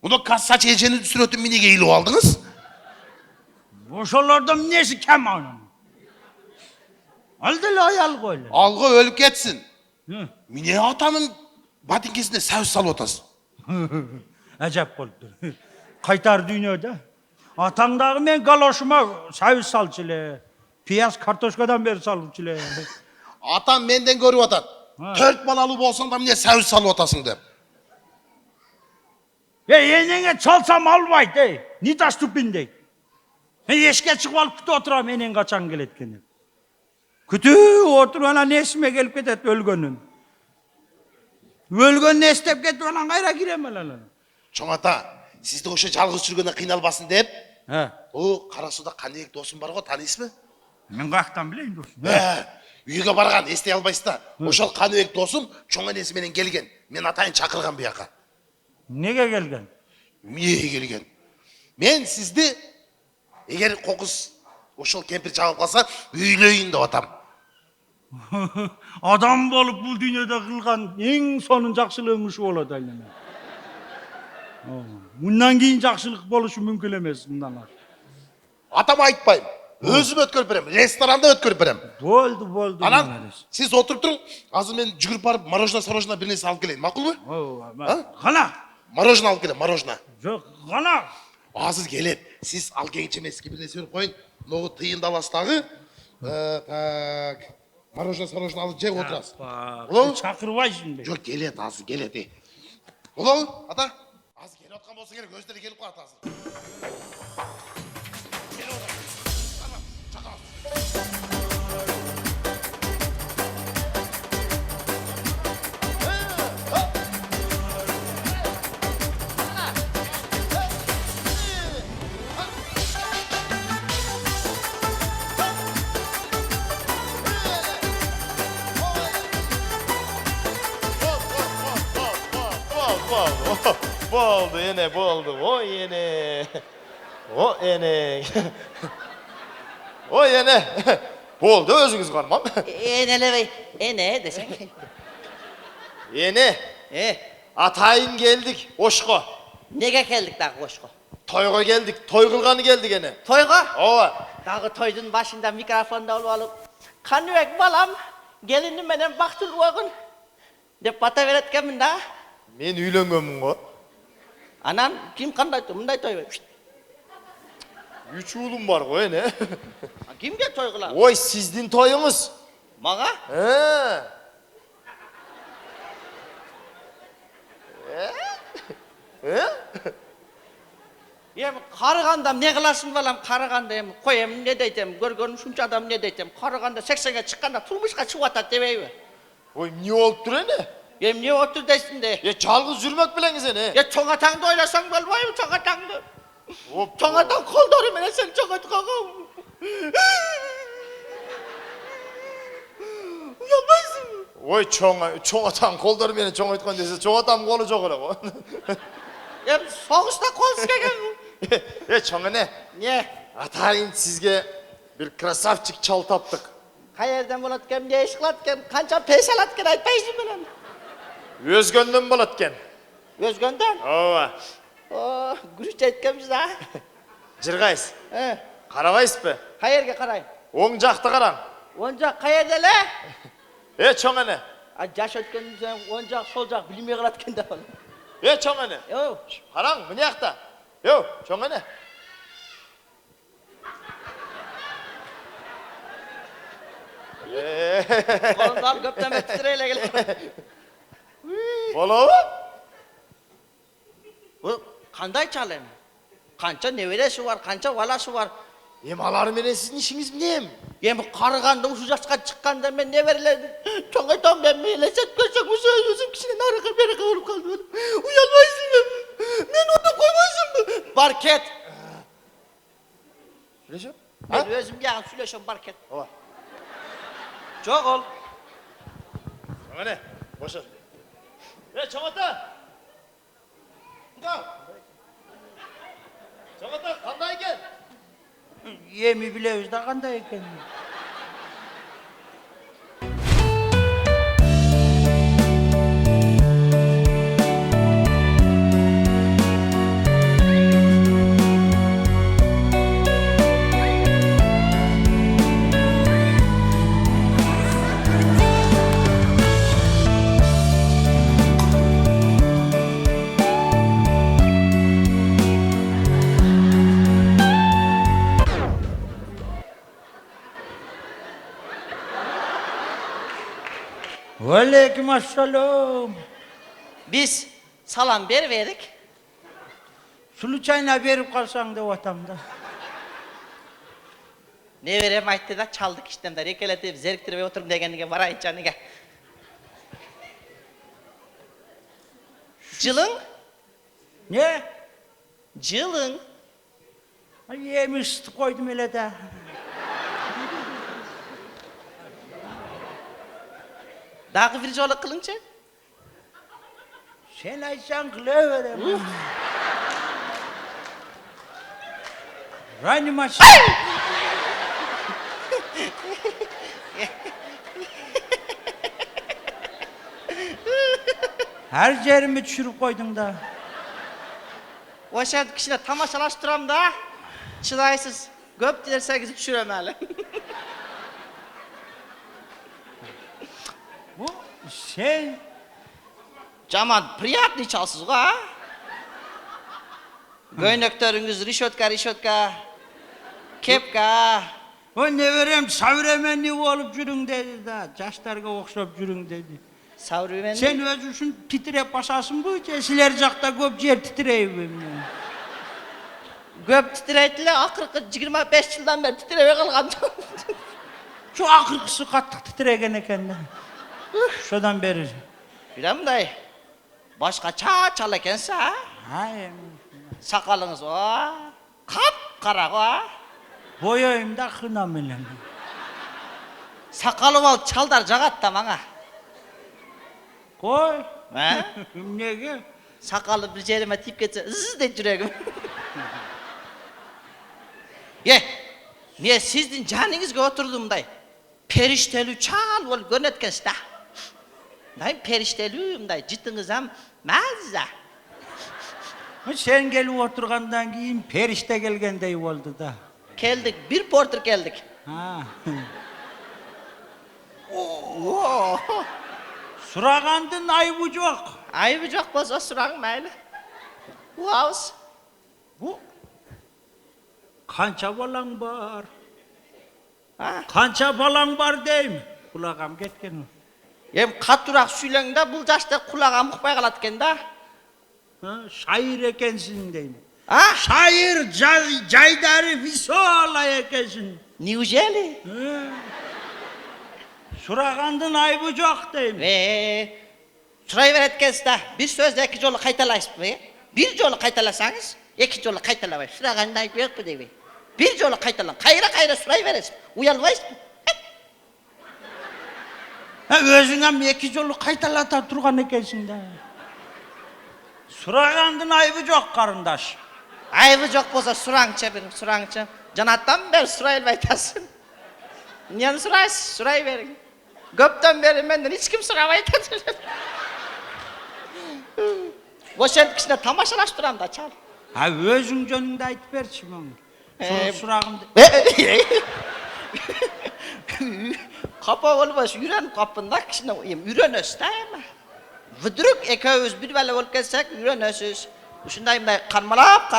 Мына Кассач эженин сүрөтүн эмнеге илип алдыңыз? Ошолордон эмнеси кем анын? Ал деле аял го эле. Алга өлүп кетсин. Эмне атанын батинкесине сәвіс салып атасыз? Әжәп болуптур. Кайтар дүйнөдө. Атаңдагы мен галошума сәвіс салчу эле. Пияз картошкадан бери салчу эле. Атам менден көрүп атат. 4 балалуу болсоң да эмне сәвіс салып атасың деп. Энеңе чалсам албайт, Нита ступин дейт. Эшикке чыгып алып күтүп отурам энең качан келет экен деп. Күтүп отуруп анан эсиме келип кетет өлгөнүн. Өлгөнүн эстеп кетип анан кайра кирем эле. Çoң ата, сизди ошо жалгыз жүргөндө кыйналбасын деп. Бул Кара Сууда Каныбек досум бар го, тааныйсызбы? Мен каяктан билейин досум? Үйгө барган, эстей албайсыз да. Ошол Каныбек досум чоң энеси менен келген. Мен атайын чакырган буяка. Неге келген? Эмнеге келген? Мен сизди эгер кокус ошол кемпир жагып калса, үйлөйүн деп атам. Адам болуп бул дүйнөдө кылган эң сонун жакшылыгың ушу болот айлана. Мындан кийин жакшылык болушу мүмкүн эмес мындан ары. Атам айтпайм. Өзүм өткөрүп берем, ресторанда өткөрүп берем. Болду. Анан сиз отуруп туруң, азыр мен жүгүрүп барып мороженое бир нерсе алып келейин, макулбу? Кана? Мороженое алып келем, мороженое. Жок, кана? Азыр келет. Сиз ал кеңче эмеске бир нерсе берип коюн. Могу тыйында аластагы. Так. Мороженое алып жеп отурасыз. Болобу? Чакырбайсың бе? Жок, келет, азыр келет. Болобу, ата? Азыр келип аткан болсо керек, өздөрү келип калат азыр. Boldu ene, boldu. Oy ene. O ene. Oy ene. Boldu, özünüz karmam. Eneleri, ene desem. Ene. Atayın geldik, Oşko. Nege geldik daha Oşko? Toyga geldik, toy kılganı geldik ene. Toyga? Ova. Dağı toydun başında mikrofonda alıp kanıvek balam, gelinim menen baktıl uğun. Dep bata veretkemin da. Men üylөнгөнмүн го. Anan kim kanday toy, mınday toy ver. 3 uulum var go ene. Kimge toy kılar? Oy sizdin toyuңuz. Maga? Karıgandam ne kılarsın balam karıganda hem koyayım ne deytem görgönüm şunca adam ne deytem karıganda 80'e çıkkanda turmuşka çıkıp atat demeyi. Oy niye olup dur ene? Hem niye otur desin de. Ya çalgız yürümek bileniz ene. Ya çoğ atağında oynasan bilmeyim çoğ atağında. Çoğ atağın kol doğru mene sen çoğ atağım. Uyanmaysın. Oy çoğ atağın kolları meni çoğ etken dese çoğ atağın kolu çok öyle go. Hem soğuşta kol sıkıgen. Çoğ ene. Ne? Atayın sizge bir krasavçık çal taptık. Kayerden bulatken, ne iş kılatken, kança peşalatken aytmayısın bilen. Öz gönlüm bulatken. Өзгөндөн? Ооба. О, күрүч айтканбыз да. Жыргайсыз. Карабайсызбы? Каерге карайм? Оң жакты караң. Оң жак каерде эле? Чоң эне. Жаш өткөндөн оң жак, сол жак билинбей калат экен да. Чоң эне. Караң, мына жакта. Чоң эне. Колунду алып көптөн титирей эле келе. Болобу? Bu kандай çal эми? Kança nevereси бар, kança баласы бар. Алар менен сиздин ишиңиз эмне? Эми карыганда ушул жашка чыкканда мен неберелерди чоң айтам мен мелесет көрсөң өзүм кичине нарыга берике болуп калдым. Уялбайсыңбы? Мен onu койбойсуңбу? Бар кет. Сүйлөшөм? Мен өзүм жагын сүйлөшөм, бар кет. Ооба. Жок ол. Мына, бошо. Чоң ата. Чоң ата, кандай экен? Эми билебиз да кандай экенин. Aleyküm assalam. Biz salam verdik. Sulu çayına verip kalsan da vatamda. Ne verem aytты da çaldık işten de rekeletip zeriktirip oturum degenige varayın canıga. Cılın? Ne? Cılın. Yemi ısıtık koydum öyle de. Dağı bir jolu kılınca? Sen aysan kılıverem. Reanimasyon. Her yerimi düşürüp koydun da. O şey kişiyle tamaşalaştıram da. Çıdaysız. Göp dilerseniz düşürem hali. Bu sen... Caman приятный çalsız ha? Göynöktörünüz rişotka, kepka. O ne verem savremenli olup jürün dedi da. Yaşlarga okşap jürün dedi. Savremenli? Sen özü üçün titrep basasın bu içe. Siler jakta köp yer titreyip. Köp titreytiler, akırkı 25 yıldan beri titreye kalgan. Şu akırkısı kattık titregen eken de. Şuradan beri. Bilem dayı. Başka çal ekense ha? Hayır. Sakalınız o. Kara o. Boyayım da kınam ile. Sakalı ol çaldar jagat da bana. Koy. He? Nege? Sakalı bir yerime tip geçse ızız deyip yüreğim. Ye. Niye sizdin canınızga oturdum dayı. Perişteli çal ol görnetkensiz da. Dayı perişteliyim dayı. Ciddiğiniz hem mazza. Sen gelip oturgandan keyin perişte gelgendey oldu da. Geldik, bir porter geldik. Ha. Oo. Suragandın ayıbı yok. Ayıbı yok bolsa suragın mayli. Wow. Bu kança balan var. Ha? Kança balan var deyim. Kulağım ketken. Hem katturak süylengde bu yaşta kulağım mıkmay kalat eken da. Şair ekensin deyim. Ha? Şair Caydarı Fisola ekensin. Newjeli? Suragandın ayıbı yok deyim. Surayver etkensiz da. Bir sözde iki jolu kaytalayız be. Bir jolu kaytalasanız, iki jolu kaytalamayız. Suragandın ayıbı yok mu deyim. Bir jolu kaytalan. Kayra surayveresiz. Uyalmayız mı? Özüne iki jolu kaytalata turgan ekensin de. Suragandın ayıbı yok karındaş. Ayıbı yok bolsa surangça benim surangça. Janattan beri surayıp aytasın. Niye suraysiz? Surayverin. Göpten beri menden hiç kim surayıp aytasın. Ошентип кичине тамашалашып турам да, чал. Ha özün jönündө айтып берчи мага. Сурагымды. Капа болбош, үйрөнүп калыппын да, кичине үйрөнөсүз да эми. Вдруг экөөбүз бир бала болуп кетсек, үйрөнөсүз. Ушундай мындай кармалап,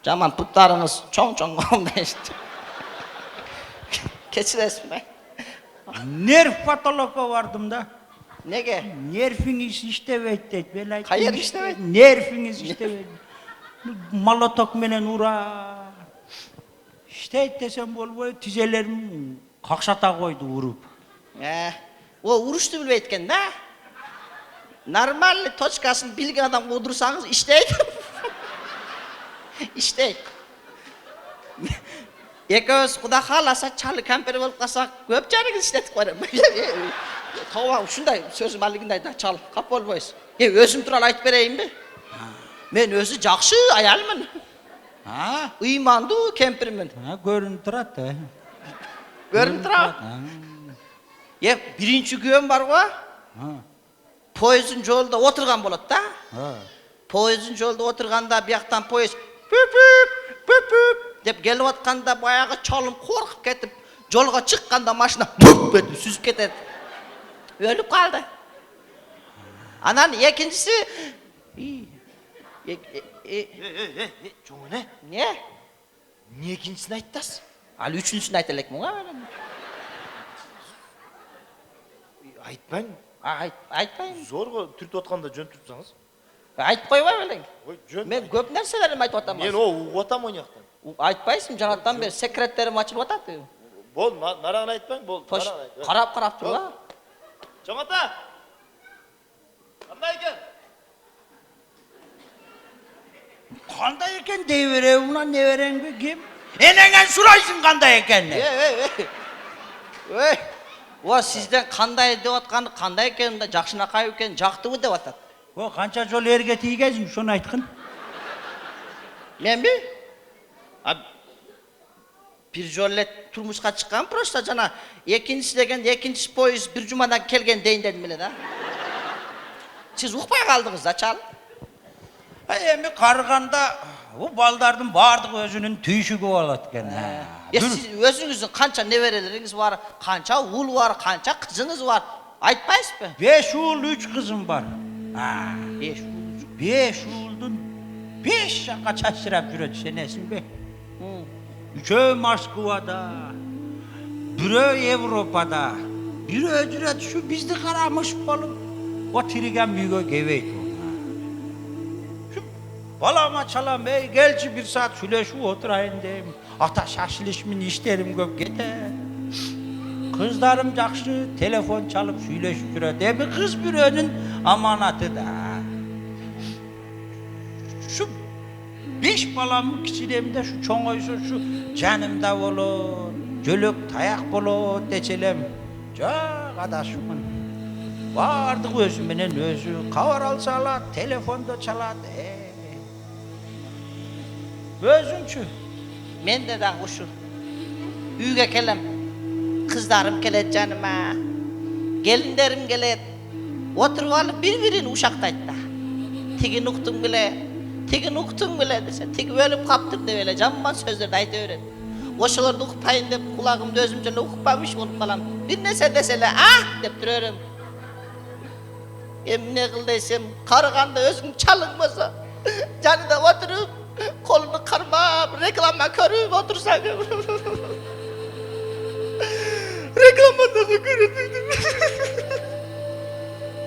жаман путтарыңыз чоң-чоң болмайт. Кечиресизби? Нерв патологқа бардым да. Неге? Нервіңіз иштебейт дейт. Мен айттым. Кайер иштебейт? Нервіңіз иштебейт. Молоток менен ура. İşte desem bolboy tizelerim kakşata koydu vurup. O uruştu bilbeyt eken da. Normal toçkasını bilgen adam udursanız işteyt. İşteyt. Ekөөс Кудай кааласа чалы кампер болуп калсак көп жарыгыз иштетип коерм. Тооба ушундай сөзүм алигинде да чал кап болбойсуз. Өзүм тууралуу айтып берейинби? Мен өзү жакшы аялмын. Ыймандуу кемпирмин. Көрүнүп турат да. Көрүнүп турат. Биринчи күбөм барго. Поезддин жолунда отурган болот да. Поезддин жолунда отурганда бияктан поезд деп келип атканда баягы чалым коркуп кетип, жолго чыкканда машина бүп этип сүзүп кетет. Өлүп калды. Анан экинчиси Жоңуне? Не? Эмне экинчисин айтасыз? Ал үчүнчүсүн айта элекмин го. Айтпайм. Айтпайм. Зорго түртүп атканда жөн түртсаңыз. Айтып койбой белең. Жөн. Мен көп нерселерди айтып атам. Мен угуп атам оняктан. Айтпайсың, жанаттан бери секреттерим ачылып атат. Бол, нарагын айтпаң, бол. Карап тур да. Чоң ата. Кандай экен? Kандай eкен dей берем, ulan ne veren be kim? Enengen suraysın kандай ekenini. O sizden kандай деп атканы кандай экен да жакшынакай экен, жактыбы деп атат. O kança jol erge тийгесиң, şonu айткын. Менби? Бир жолу эле турмушка чыккан, просто жана экинчиси деген экинчи поезд бир жумадан келген дейин дедим эле да. Siz укпай калдыңыз да, чал. Эми карыганда bu baldardın bardıq özünün tüyüşügü bolat eкен. Siz özünüzün kança nevereleriniz var, kança ul var, kança kızınız var. Aytpaysızbı? 5 ul, 3 kızım var. 5 ul. 5 uldun 5 şaka çaşırap jüröt senesin be. Üçö Moskvada, biri Avrupa'da, biri jüröt şu bizdi karamış bolup o tirigen büyüge gebeyt. Balama çalam bey, gelçi bir saat süleşip oturayın deyim. Ata şaşılışımın işlerim köp gider. Kızlarım jakşı telefon çalıp süleşip jüröt. Emi kız birinin amanatı da. Şu 5 balamın kiçilemde şu çoğuysun şu canımda olur. Jölök tayak bolot deçelem. Jok adaşımın. Bardık özü menen özü. Kavar alsa alat, telefonda çalat. Özünçü. Men de da uşu. Үйгө келем. Kızlarım kelet canıma. Gelinlerim kelet. Oturup alıp bir-birini uşaktayt da. Tigi nuktun bile dese. Tigi ölüp kaptır de böyle jamman sözlerdi ayta öğren. Oşulardı ukpayın dep kulağımda özümce ukpamış olup kalam. Bir nese desele ah dep duruyorum. Emne kıl desem karıganda özüm çalınmasa. Canı da oturup kolunu karmap reklama körüp otursak. Reklamada görüntüydüm.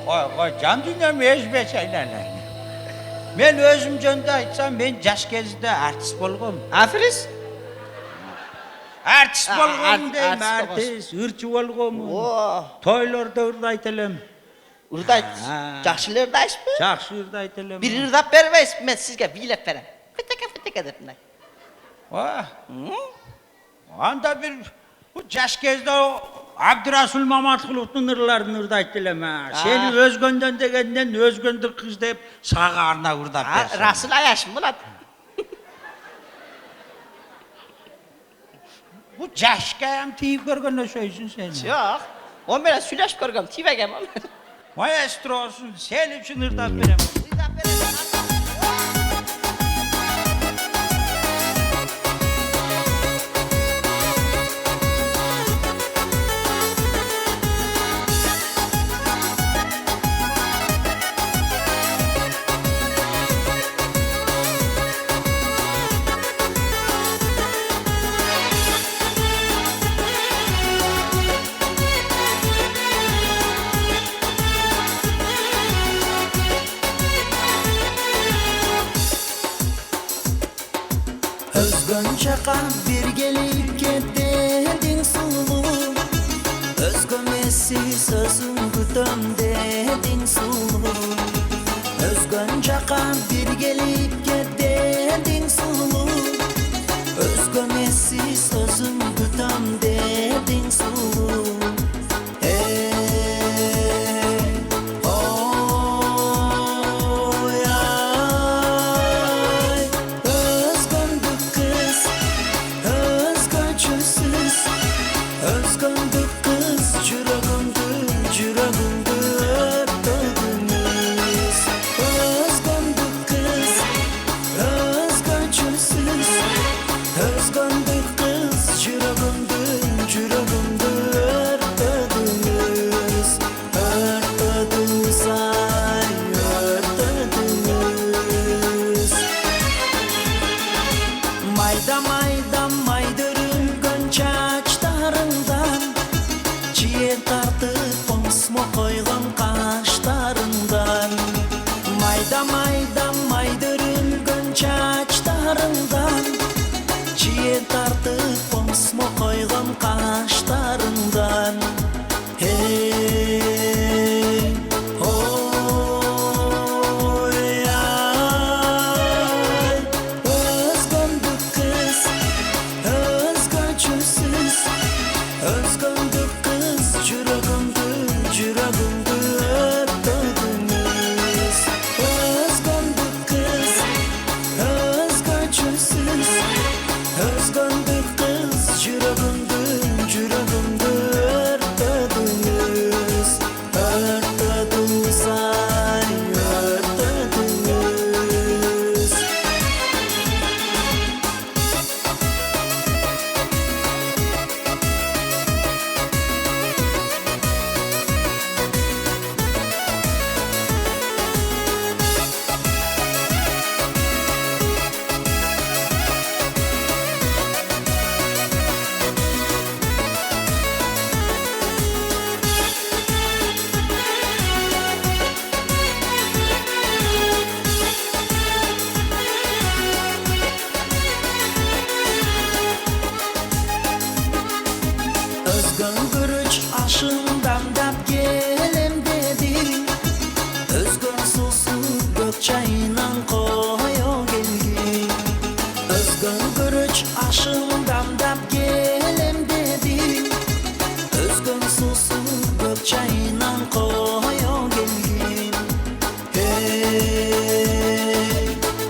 Koy can dünyamı ezbe şeylerle. Men özüm jönde aytsam men jaş kezde artist bolgom. Afiris? Artist bolgom deyim, artist, ırçı bolgom. Toylarda ırdayt elem. Irdayt? Jakşı ırdaytpı? Jakşı ırdayt elem. Bir ırdap berbeyiz, men sizge biylep berem. Fıtıka dep bunday. Anda bir bu jaş kezde o Abdurasul Mamatkulov'un ırlarını ırdayt elem ha. Seni özgönden degenden özgöndür kız deyip sağarına ırdap dersin. Rasul Ayaş'ım bulat. Bu jaşkayam tiyip görgönde söysün seni. Yok. O mene süleşip görgüm, tibegem. Maestro olsun, sen için ırdap berem. жака бир келип кетең сулуу өзгөмесиз өзүң күтөм дедің сулуу өзгөн жака бир келип кетең сулуу өзгөмесиз өзүң күтөм дедің сулуу Çiğ tartıp omsmo koygan kaşlarından Hey, oy, ay Özgöndük kız, özgöçüsüz Özgöndük kız, yüreğimdi öptüdünüz Özgöndük kız, özgöçüsüz Özgöndük kız, yüreğimdi örtüdünüz Örtüdünüz, ay örtüdünüz Özgöngürüç aşından dap gelem dedi Özgön susu gök çayından koyo gelgi Özgöngürüç aşından dap gelem dedi Özgön susu gök çayından koyo gelgi Hey,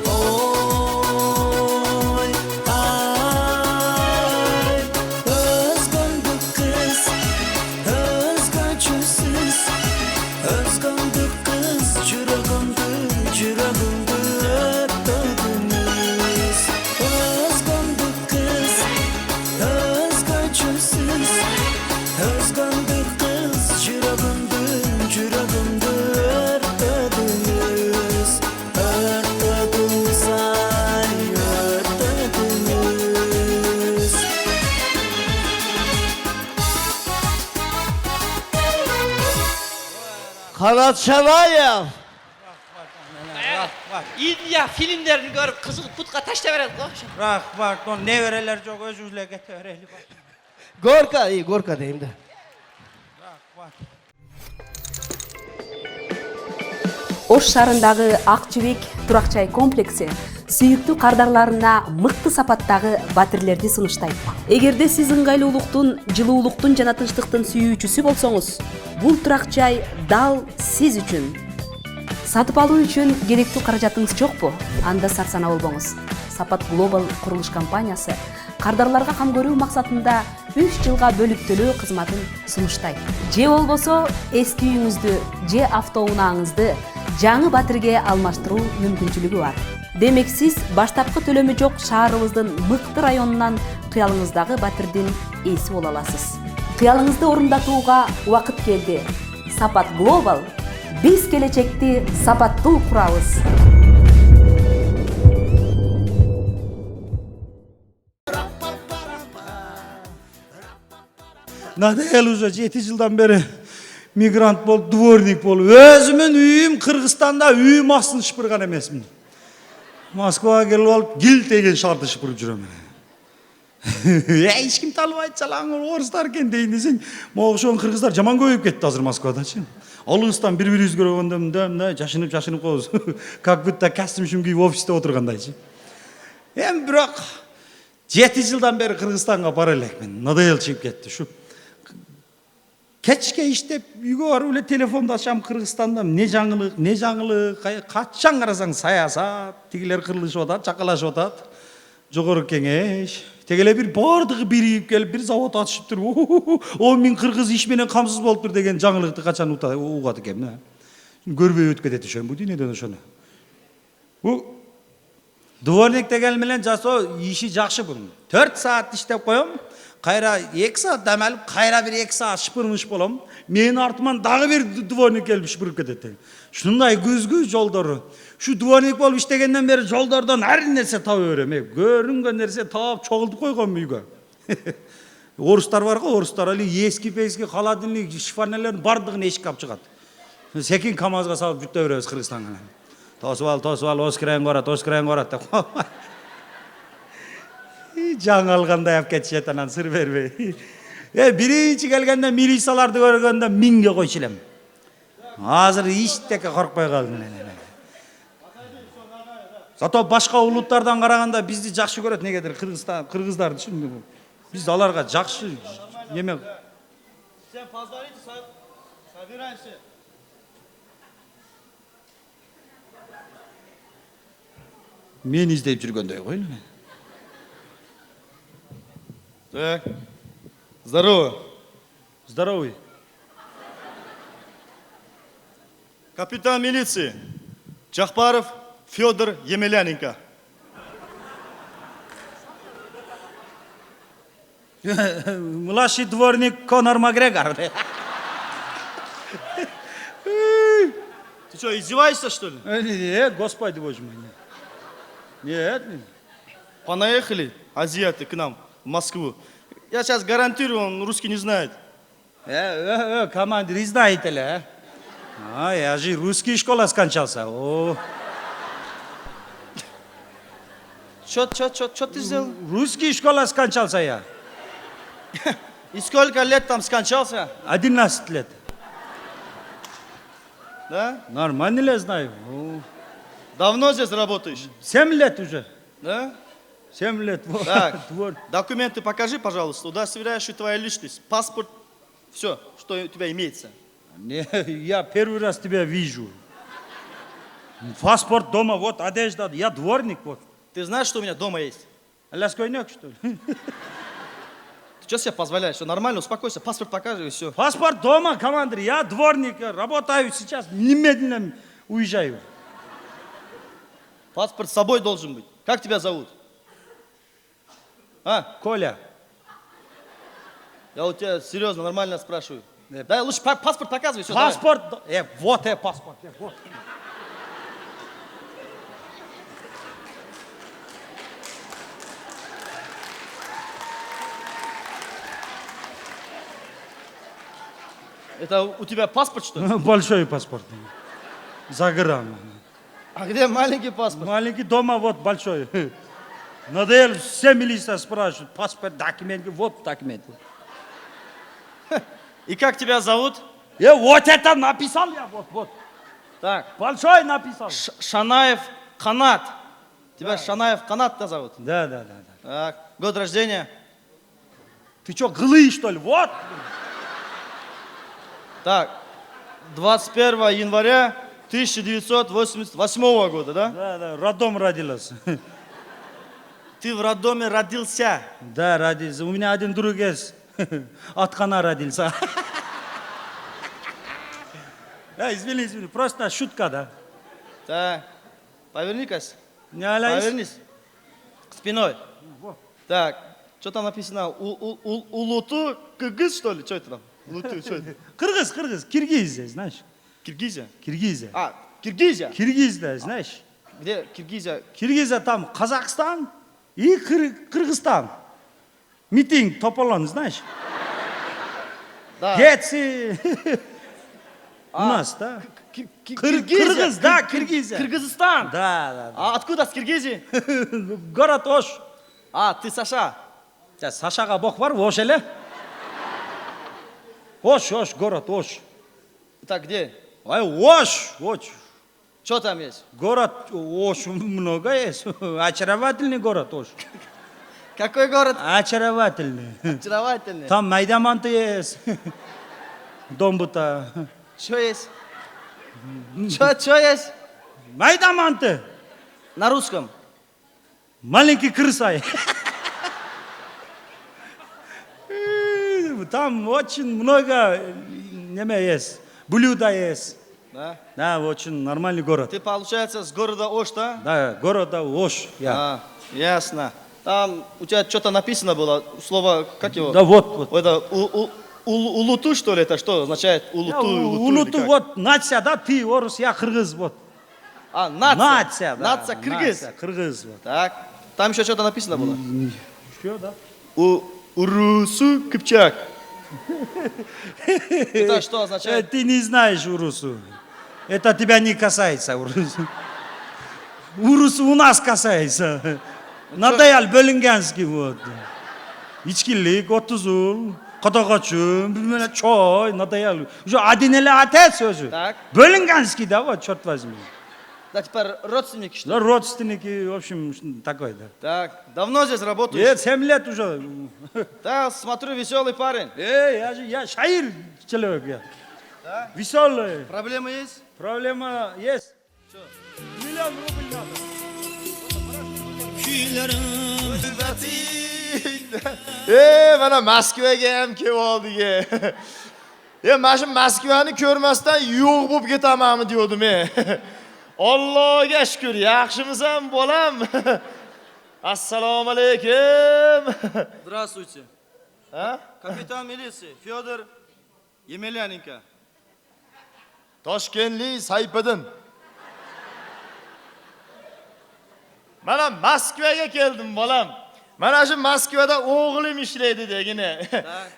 oy, ay Özgöndük kız, özgöçüsüz Özgöndük kız, yüreğimdi öptüdünüz Özgöndük kız, özgöçüsüz Özgöndük kız, yüreğimdi öptüdünüz Örtüdünüz, ay örtüdünüz Kanat Şanayev. İndiya filmlerini görüp kızıp putka taşlaveredi go. Bak, on nevereler çok özüyle getivereli bak. Gorka, iyi Gorka deyim de. Ош шаарындагы Ак Жибек турак жай комплекси сүйүктүү кардарларына мыкты сапаттагы батирлерди сунуштайт. Эгерде сиз ыңгайлуулуктун, жылуулуктун жана тынчтыктын сүйүүчүсү болсоңуз, бул турак жай дал сиз үчүн. Сатып алуу үчүн керектүү каражатыңыз жокпу? Анда сарсана болбоңуз. Сапат Global курулуш компаниясы кардарларга кам көрүү максатында 3 жылга бөлүп төлөө кызматын сунуштайт. Же болбосо эски үйүңүздү же автоунааңызды жаңы батирге алмаштыруу мүмкүнчүлүгү бар. Демек сиз баштапкы төлөмү жок шаарыбыздын мыкты районунан кыялыңыздагы батирдин ээси боло аласыз. Кыялыңызды орундатууга убакыт келди. Сапат Global биз келечекти сапаттуу курабыз. Надел уже 7 жылдан бери мигрант болуп, дворник болуп, өзүмүн үйүм Кыргызстанда үйүм астын шыпырган эмесмин. Москвага келип алып, Гил деген шаарды шыпырып жүрөм. Еш ким талбайт жалаң орыстар экен дейин десең, могу ошон кыргыздар жаман көбөйүп кетти азыр Москвадачы. Алыстан бири-бирибизди көргөндө мындай жашынып коебуз. Как будто костюм кийип офисте отургандайчы. Эми бирок 7 жылдан бери Кыргызстанга бара элекмин. Надоел чыгып кетти. Ушу кечке иштеп үйгө барып эле телефонду ачам, Кыргызстанда не жаңылык, качан карасаң саясат, тигилер кырылышып атат, чакалашып атат. Жогорку кеңеш, тегеле бир бардыгы биригип келип, бир завод ачышып туруп, 10 000 кыргыз иш менен камсыз болуптур деген жаңылыкты качан угат экенмин. Көрбөй өтүп кетет ошон бу дүйнөдөн ошону. Бу дворник деген менен жасоо иши жакшы бунун. 4 саат иштеп коем, кайра 2 саат дам алып, кайра бир 2 саат шыпырмыш болом. Менин артыман дагы бир дворник келип шыпырып кетет. Ушундай көзгө жолдору. Şu dvorник болуп иштегенден бери жолдордон ар нерсе таба берем. Көрүнгөн нерсе таап чогултуп койгон үйгө. Орустар бар го, орустар али эски холодильник, шифонерлердин бардыгын эшикке алып чыгат. Секин КамАЗга салып жүктөп беребиз Кыргызстанга. Тосуп ал, оскирен корат деп. Жаңы алгандай алып кетишет анан сыр бербей. Биринчи келгенде милицияларды көргөндө 1000ге койчу элем. Азыр эчтеке коркпой калдым. Зато башка улуттардан караганда бизди жакшы көрөт, негедир кыргыздарды. Биз аларга жакшы неме. Sen pazarıydı, sabiraysı. Мен издеп жүргөндөй койну. Так. Здорово. Здоровый. Капитан милиции Чахпаров Федор Емельяненко. Младший дворник Конор Макгрегор. Ты что, издеваешься, что ли? Нет, господи боже мой. Нет. Понаехали азиаты к нам в Москву. Я сейчас гарантирую, он русский не знает. Командир, знаете ли, я же русский школа скончался. Что ты сделал? Русский школа скончался я. И сколько лет там скончался? 11 лет. Да? Нормально ли знаю? Давно здесь работаешь? 7 лет уже. Да? 7 лет. Так, документы покажи, пожалуйста, удостоверяющие твою личность, паспорт, все, что у тебя имеется. Я первый раз тебя вижу. Паспорт дома, вот одежда, я дворник, вот. Ты знаешь, что у меня дома есть? Ляскойняк, что ли? Ты что себе позволяешь? Все нормально, успокойся, паспорт покажи и все. Паспорт дома, командир, я дворник, работаю сейчас, немедленно уезжаю. Паспорт с собой должен быть. Как тебя зовут? А? Коля. Я у тебя серьезно, нормально спрашиваю. Дай лучше паспорт показывай. Все, паспорт, вот паспорт. Вот. Это у тебя паспорт, что ли? Большой паспорт. За грамм. А где маленький паспорт? Маленький дома, вот большой. Надоело, все милиция спрашивают, паспорт, документ, вот документ. И как тебя зовут? Вот это написал я, вот. Так. Большой написал. Шанаев Канат. Тебя Шанаев Канат-то зовут? Да. Так, год рождения? Ты что, глый, что ли? Вот. Так, 21 января 1988 года, да? Да, роддом родился. Ты в роддоме родился? Да, родился. У меня один друг есть. От Хана родился. Извини, просто шутка, да? Так, поверни-ка. Повернись. Спиной. Так, что там написано? Улуту Кыргыз, что ли? Что это там? Улуту, что это? Кыргыз, Киргизия, знаешь? Киргизия? Киргизия. А, Киргизия? Киргизия, знаешь? Где Киргизия? Киргизия там Казахстан и Кыргызстан. Митинг Тополон, знаешь? Да. Гетси. У нас, да? Киргизия? Да, Киргизия. Кыргызстан? Да. А откуда с Киргизии? Город Ош. А, ты Саша? Sashaga bok var, oş ele. Ош, город, Ош. Так, где? Ай, Ош. Что там есть? Город Ош много есть. Очаровательный город Ош. Какой город? Очаровательный. Очаровательный. Там Майдаманты есть. Домбута. Что есть? Что есть? Майдаманты. На русском. Маленький крысай. Там очень много есть. Блюда есть. Да? Да, очень нормальный город. Ты, получается, с города Ош, да? Да, города Ош. Ясно. Там у тебя что-то написано было, слово, как его? Да, вот. Это улуту, что ли, это что означает? Улуту, вот, нация, да, ты, орус, я кыргыз, вот. А, нация. Нация, да. Нация, кыргыз. Нация, кыргыз, вот. Так, там еще что-то написано было? Что, да? Урусу Кыпчак. Это что означает? Ты не знаешь урусу. Это тебя не касается, урусу. Урусу у нас касается. Надоел бөлінганский, вот. Ичкилик, отузул, катагачым, bilmem чой, надоел. Уже адинеле отец уже. Так. Бөлінганский, да, вот, черт возьми. Да, теперь родственники, что ли? Да, родственники, в общем, такой, да. Так, давно здесь работаешь? Нет, 7 лет уже. Да, смотрю, веселый парень. Я шаир человек, я. Да? Веселый. Проблемы есть? Проблема есть. Миллион рублей надо. Mana Moskvaga ham kelib oldik. Mana shu Moskvani ko'rmasdan yo'q bo'lib ketamanmi degandim. Allohga shukr, yaxshimisan bolam? Assalomu alaykum. Здравствуйте. А? Капитан милиции Федор Емельяненко. Toshkentlik Sayfiddin. Mana Moskvaga keldim bolam. Mana shu Moskvada o'g'lim ishlaydi degina.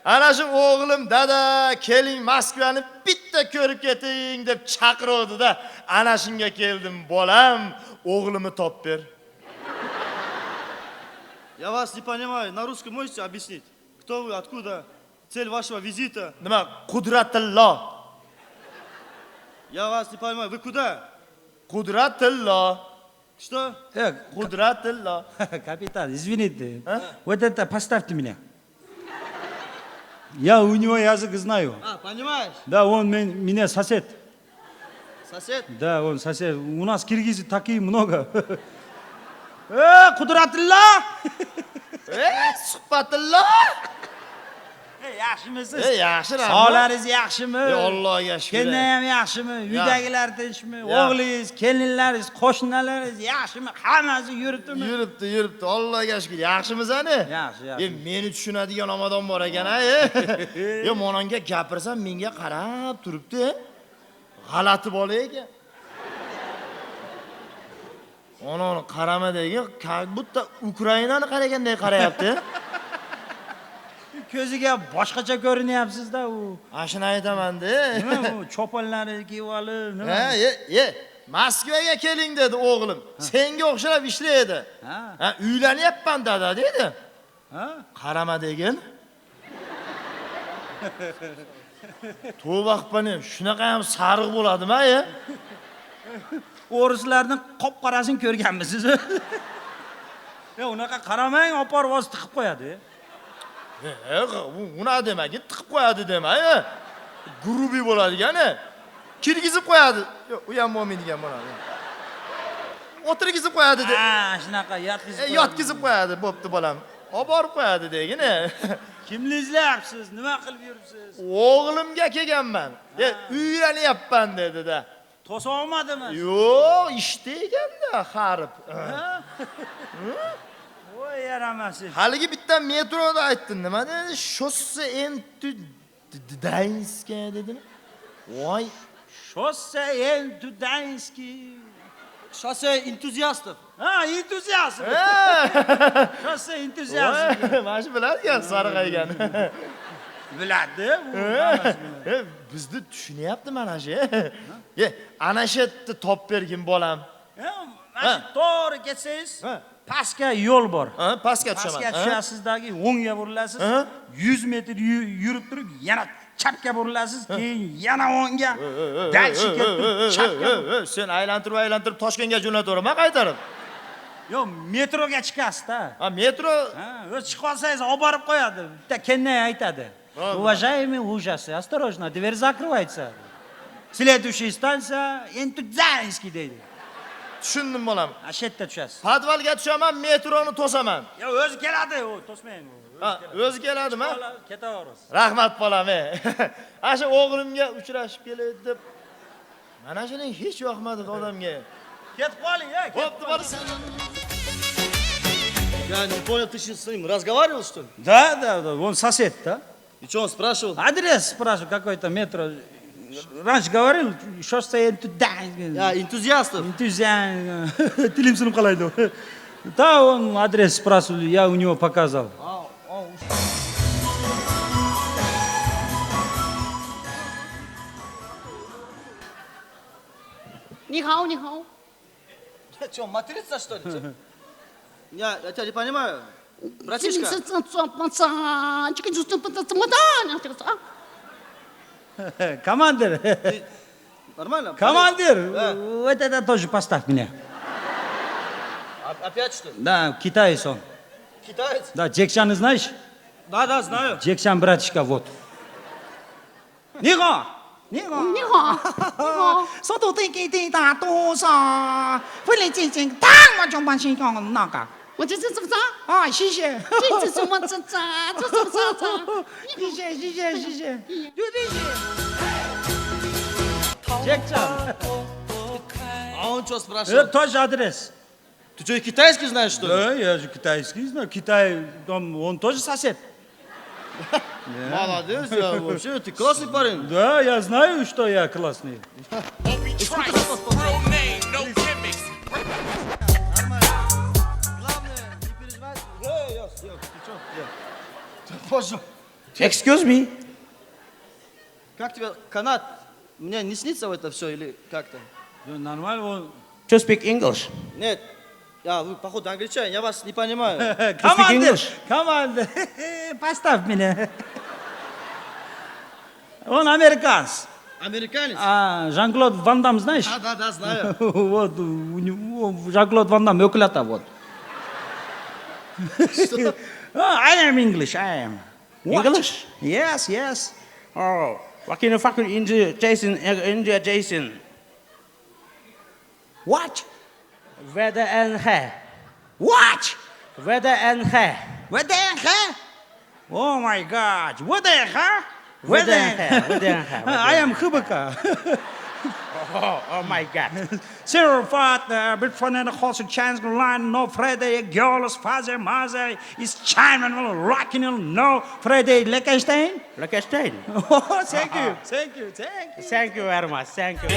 Ana shu o'g'lim dada keling Moskvani bitta ko'rib keting deb chaqirdi-da. Ana shunga keldim bolam. O'g'limni top ber. Я вас не понимаю, на русском можете объяснить? Кто вы, откуда, цель вашего визита? Nima? Qudratillo. Я вас не понимаю, вы куда? Qudratillo. Что? Qudratillo. Капитан, извините. Вот это поставьте меня. Я у него язык знаю. А, понимаешь? Да, он меня сосед. Сосед? Да, он сосед. У нас киргизы такие много. Кудратилла! Suhbatillo! Yaxshimisiz? Yaxshi. Sog'laringiz yaxshimi? Allohga shukr. Kelinlar ham yaxshimi? Uydagilar tinchmi? O'g'lingiz, kelinlaringiz, qo'shnilaringiz yaxshimi? Hammasi yuribdimi? Yuribdi. Allohga shukr. Yaxshimiz-ani? Yaxshi. Meni tushunadigan omadon bor ekan-a. Mononga gapirsam menga qarab turibdi. G'alati bola ekan. Ona qarama degan, bitta Ukrainani qaragandek qarayapti. Ko'ziga boshqacha ko'rinyapsiz-da u. Ashuni aytaman-da. Nima bu choponlarni kiyib olib, nima? Moskvaga keling dedi o'g'lim. Senga o'xshab ishlaydi. Ha, uylanyapman dada dedi. Ha? Qarama degin. Tavba qilib, shunaqa ham sariq bo'ladimi-a? O'rislarning qop-qorasini ko'rganmisiz? Unaqa qaramang, opar voz tiqib qo'yadi. Una demak, tiqib qo'yadi demak. Grubi bo'ladigan-a. Kirgizib qo'yadi. U ham mo'mindigan bo'ladi. O'tirgizib qo'yadi de. Ha, shunaqa yotkizib qo'yadi, bo'pti bolam. Olib borib qo'yadi degina. Kimni izlayapsiz? Nima qilib yuribsiz? O'g'limga kelganman. Uylanyapman dedi-da. To'sa olmadimi? Yo'q, ishda ekanda, xarib. Voy yaramasiz. Haligi bitta metroda aytdim, nima dedi? Shosse Entudanska dedimi? Voy, Shosse Entudanski. Шоссе энтузиастов. Entuziazm. Shosse entuziazm. Mana shu biladigan sarg'aygan. Biladi bu. Bizni tushunyapti mana shu. Ana shu yerda top bergin bolam. Mana to'g'ri ketsangiz, pastga yo'l bor. Pastga Pastga tushaman. tushasizki, o'ngga burilasiz. 100 metr yurib turib, yana chapga burilasiz, keyin yana o'ngga. Dalchi kelib chapga. Sen aylantirib Toshkentga jo'nataveraman qaytarib. Yo'q, metroga chiqasiz-da. Metro? O'z chiqib olsangiz olib borib qo'yadi. Bitta kennay aytadi. Уважаемый ужасы, осторожно, дверь закрывается. Следующая станция Энтузианский deydi. Tushundim bolam. Shu yerda tushasiz. Podvalga tushaman, metroni to'saman. Yo, o'zi keladi, u to'smang. O'zi keladimi? Ketaverasiz. Rahmat bolam. Asha o'g'limga uchrashib keladi deb. Mana shuning hech yoqmadi odamga. Ketib qoling, Bo'pti, borsin. Я не понял, ты с ним разговаривал, что ли? Да, он сосед, да? И что он спрашивал? Адрес спрашивал, какой-то метро. Раньше говорил, что стоит туда. Энтузиастов? Энтузиаст. Тилим сынып қалайды. Да, он адрес спрашивал, я у него показал. Нихау, нихау. Что, материться, что ли? Я тебя не понимаю. Братишка? Командир. Нормально? Командир, вот это тоже поставь меня. Опять что ли? Да, китаец он. Китаец? Да, Джекчана знаешь? Да, знаю. Джекчан братишка, вот. Нихо! Нихо! Соту ты киты да туса. Были цинцин там,我就把心讲那个。我这是怎么着？啊，谢谢。这是怎么着？这怎么着？谢谢。Джекчан. А он что спрашивал? Тоже адрес. Ты что, и китайский знаешь, что ли? Да, я же китайский знаю. Китай, он тоже сосед. Молодец, я вообще, ты классный парень. Да, я знаю, что я классный. Excuse me. Как тебе канат? Мне не снится это все или как-то? Нормально, он... To speak English. Нет. Вы, походу, англичане, я вас не понимаю. Командир, поставь меня. Он американец. Американец? Жан-Клод Ван Дам знаешь? Да, знаю. Вот, у него Жан-Клод Ван Дам ökülata вот. I am English, I am. English? Yes. Oh, what can you fucking India Jason? What? Weather and hair. What? Weather and hair. Weather and hair? Oh my God. Weather and hair? Weather and hair. I am Hubaka. Oh my God. Zero fat, bit fun and a horse chance line, no Friday, girls, father, mother, is chiming, rocking, no Friday, Leckenstein? Leckenstein. Oh, thank you. Thank you very much. Thank you.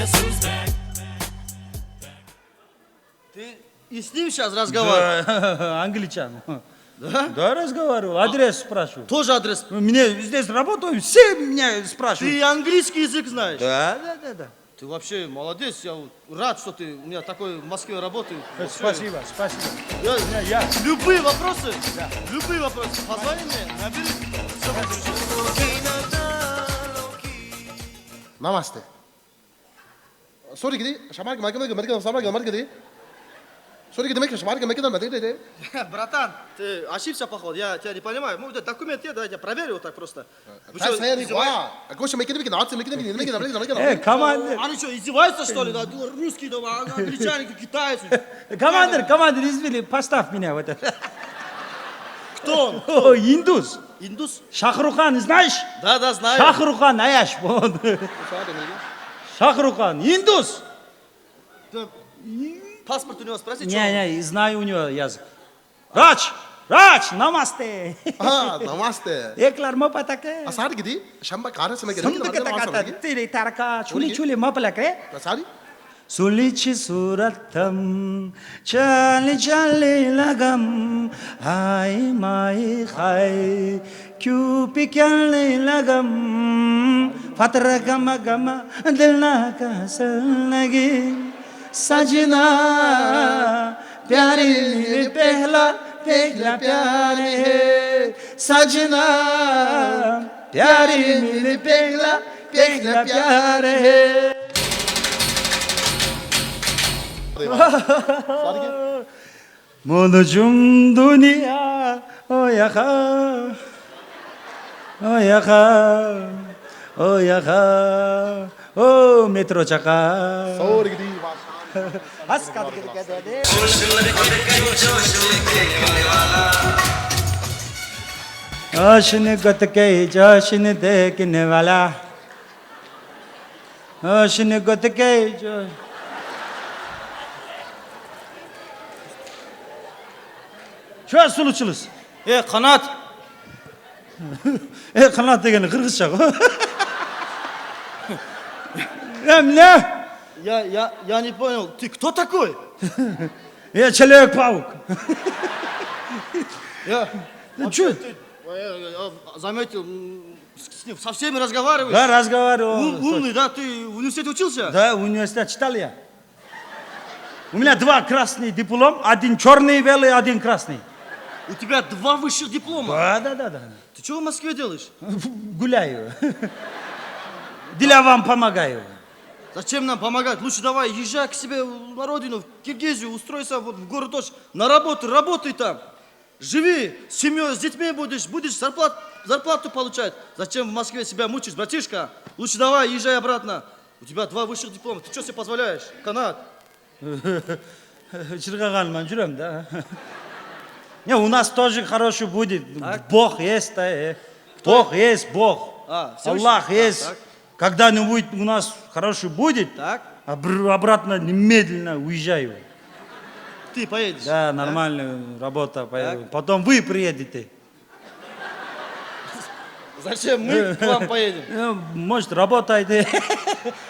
Ты и с ним сейчас разговариваешь? Да, англичан. Да? Да, разговаривал. Адрес спрашиваю. Тоже адрес? Мне здесь работаю, все меня спрашивают. Ты английский язык знаешь? Да. Ты вообще молодец, я рад, что ты у меня такой в Москве работаешь. Спасибо. Я. Любые вопросы, позвони мне, набери. Намасте. Sorry gidi, şamarga marka di. Sorry gidi, мекаш шамарга мекадан мадиде. Братан, ты ошибся, походу, я тебя не понимаю. Ну, документ я проверю вот так просто. Командир. Они что, издеваются, что ли? Русский, англичане, китайцы. Командир, извини, поставь меня в это. Кто он? Индус. Индус? Шахрухан, знаешь? Да, знаю. Шахрухан, Аяш. Шахрухан, индус. Паспорт у него спроси, Не, знаю у него язык. Рач, намасте. Намасте. Eklar mapa takre. Asar gidi, şamba kahretsin mekede. Sampai kata-kata, tiri taraka, chuli mapa lakre. Asari? सुलिछि सुरतम चल लगम hi my खाय क्यों पिक्याले लगम फतर गम दिल ना कसल लगे सजना प्यारे मेरे पहला पहला प्यार है सजना प्यारे मेरे पहला पहला प्यार है Monucum dünya o yaka o yaka o yaka o metro çaka Doğru gideyim. Askad gidikede Aşını gotke joşını dekne vala Aşını gotke joş Şu suluçuluz. Kanat. Kanat degeni Kırgızça. Ne? Я не понял, ты кто такой? Человек-паук. Ты чё? Заметил, с ним со всеми разговариваешь? Да, разговаривал. Умный, да? Ты в университете учился? Да, университет читал я. У меня 2 красных диплом, один черный белый, один красный. У тебя 2 высших диплома? Да. Ты что в Москве делаешь? Гуляю. Для вам помогаю. Зачем нам помогать? Лучше давай езжай к себе на родину, в Киргизию, устройся вот в город Ош, на работу, работай там. Живи с семьей, с детьми будешь зарплату получать. Зачем в Москве себя мучишь, братишка? Лучше давай езжай обратно. У тебя 2 высших диплома, ты что себе позволяешь? Канат. Чиргаганман жүрем, да. Не, у нас тоже хороший будет. Бог есть, Бог есть, Бог. Аллах есть. Когда-нибудь у нас хороший будет, обратно немедленно уезжаю. Ты поедешь? Да, нормальная работа. Потом вы приедете. Зачем мы к вам поедем? Может, работайте.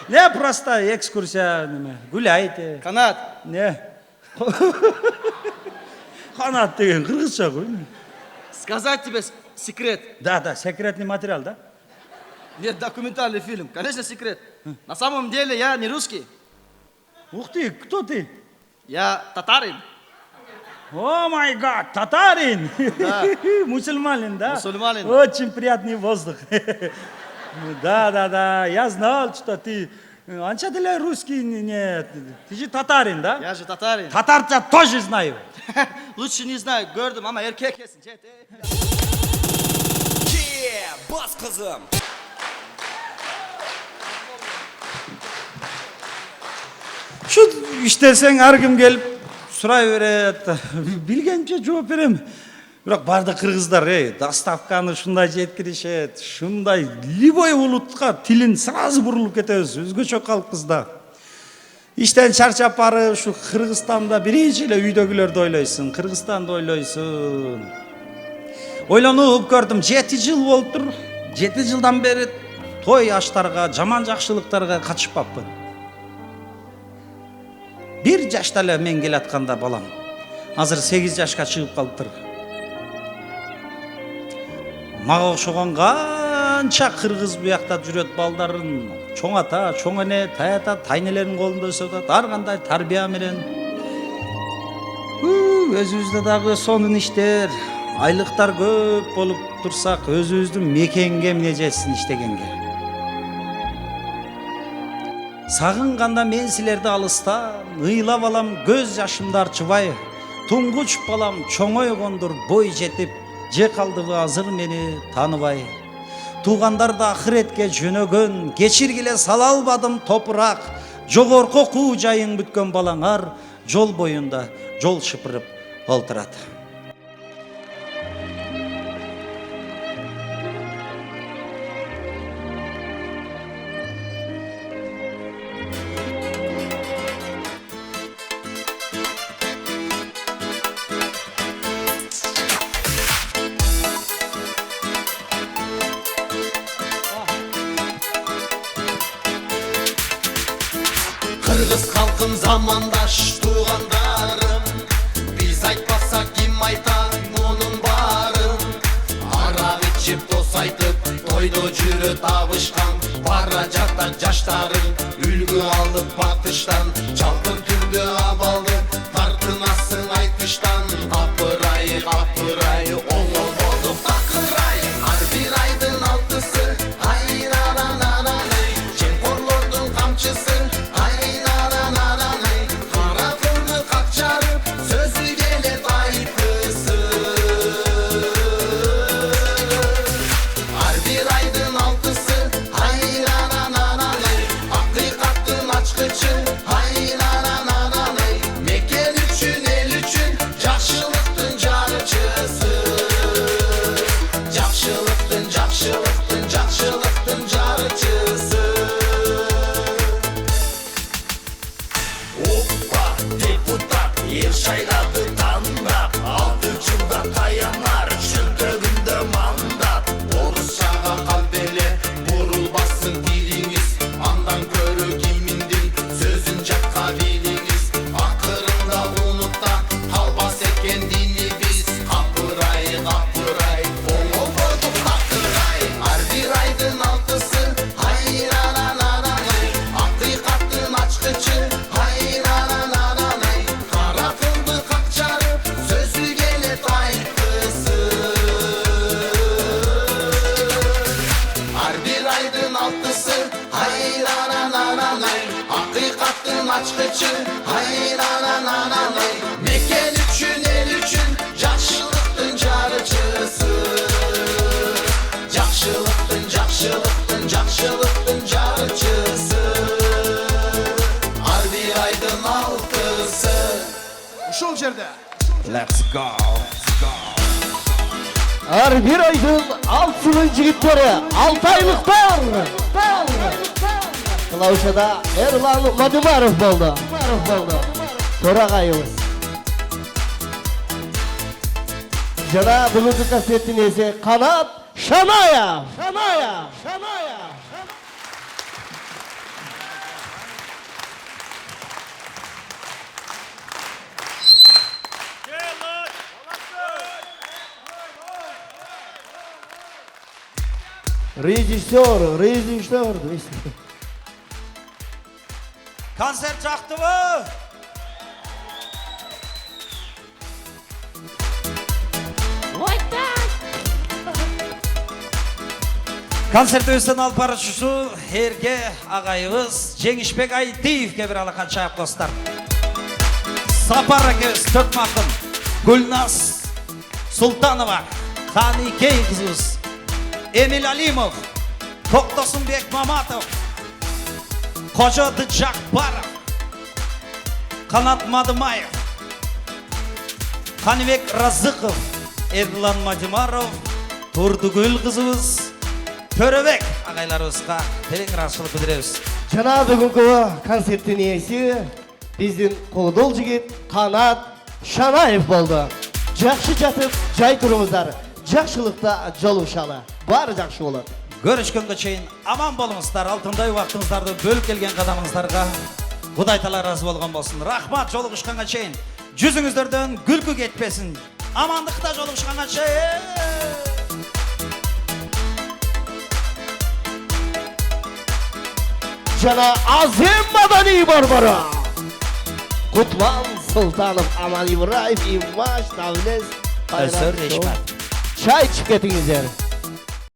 Не, просто экскурсия. Гуляйте. Канат. Не. Канат деген кыргызча ғой. Сказать тебе секрет? Да, секретный материал, да? Нет, документальный фильм. Конечно, секрет. На самом деле я не русский. Ух ты, кто ты? Я татарин. О май гад, татарин! Да. Мусульманин, да? Мусульманин. Очень приятный воздух. Да, я знал, что ты... Анча для русский нет. Ты же татарин, да? Я же татарин. Татарца тоже знаю. Lütfen не знаю, gördüm ama erkek kesin. Bas kızım. Şu işтерсең ар ким келип сурай берет. Билгенче жооп берем. Бирок барды кыргыздар, доставканы шундай жеткиришет, шундай любой улутка тилин сразу бурулуп кетебиз, өзгөчө калкпыз да. Иштен чарчап барып, ушу Кыргызстанда биринчи эле үйдөгүлөрдү ойлойсуң, Кыргызстанды ойлойсуң. Ойлонуп көрдүм, 7 жыл болуптур. 7 жылдан бери той аштарга, жаман жакшылыктарга катышпаппын. 1 жашта эле мен келатканда балам. Азыр 8 жашка чыгып калыптыр. Мага окшогон канча кыргыз буякта жүрөт балдарын, чоң ата, чоң эне, тайата, тайнелерин колунда өсүп атат, ар кандай тарбия менен. Өзүбүздө дагы сонун иштер, айлыктар көп болуп турсак, өзүбүздүн мекенге эмне жетсин иштегенге. Сагынганда мен силерди алыстан, ыйлап алам көз жашымды арчыбай, туңгуч балам чоңойгондур бой жетип, же калдыбы азыр мени тааныбай. Туугандарды ахиретке жөнөгөн, кечиргиле сала албадым топурак, жогорку куу жайың бүткөн балаңар жол боюнда жол шыпырып олтурат. Kırgız halkım zamandaş tuğandarım. Biz aytmasak kim aytar bunun barın. Arak içip dost aytıp toyda жүрü табышкан. Бара жакта жаштарың үлгү алып батыштан. Жалпын түндө абалды тартынасың aydın açkıcı Hayrananananay Mekken üçün el üçün Жақшылықтың жарычысы Жақшылықтың жарычысы Ар bir aydın altısı Ушул жерде. Let's go. Ар bir aydın altının жигиттери Алтайлыктар Кылаушада Эрлан Мадумаров болду Төрагайыбыз жана бүгүнкү концерттин ээси Канат Шанаев Rejissör Konser çaktımı? Konsertte üstün alp barışçısı Herge ağayımız Cengişbek Aytiev'e bir alakan çayıp dostlar. Sapar Aköz Tökmakın, Gülnaz Sultanova, Hanikey kızımız, Emil Alimov, Toktosunbek Mamatov, Koca Dıcakbarov, Kanat Madımayev, Kanibek Razıkov, Erlan Madimarov, Turdugül kızımız, Töröbek ağaylarımızға терең рахмат білдіреміз. жана бүгүнкү концерттин ээси биздин колдол жигит Канат Шанаев болду. Жакшы жатып жай туруңуздар. Жакшылыкта жолугушалы. Баары жакшы болот. Görüşkөнгө чейин аман болуңуздар. Алтындай убактыңыздарды бөлүп келген кадамыңыздарга Кудай таала разы болгон болсун. Рахмат, жолугушканга чейин. Жүзүңүздөрдөн күлкү кетпесин. Амандыкта жолугушканга чейин. Жана Азем Мадани Барбара, Кутман Султанов, Аман Ибраев, Имаш, Тавлес, Özür Reşmet. Çay içip ketinizdер.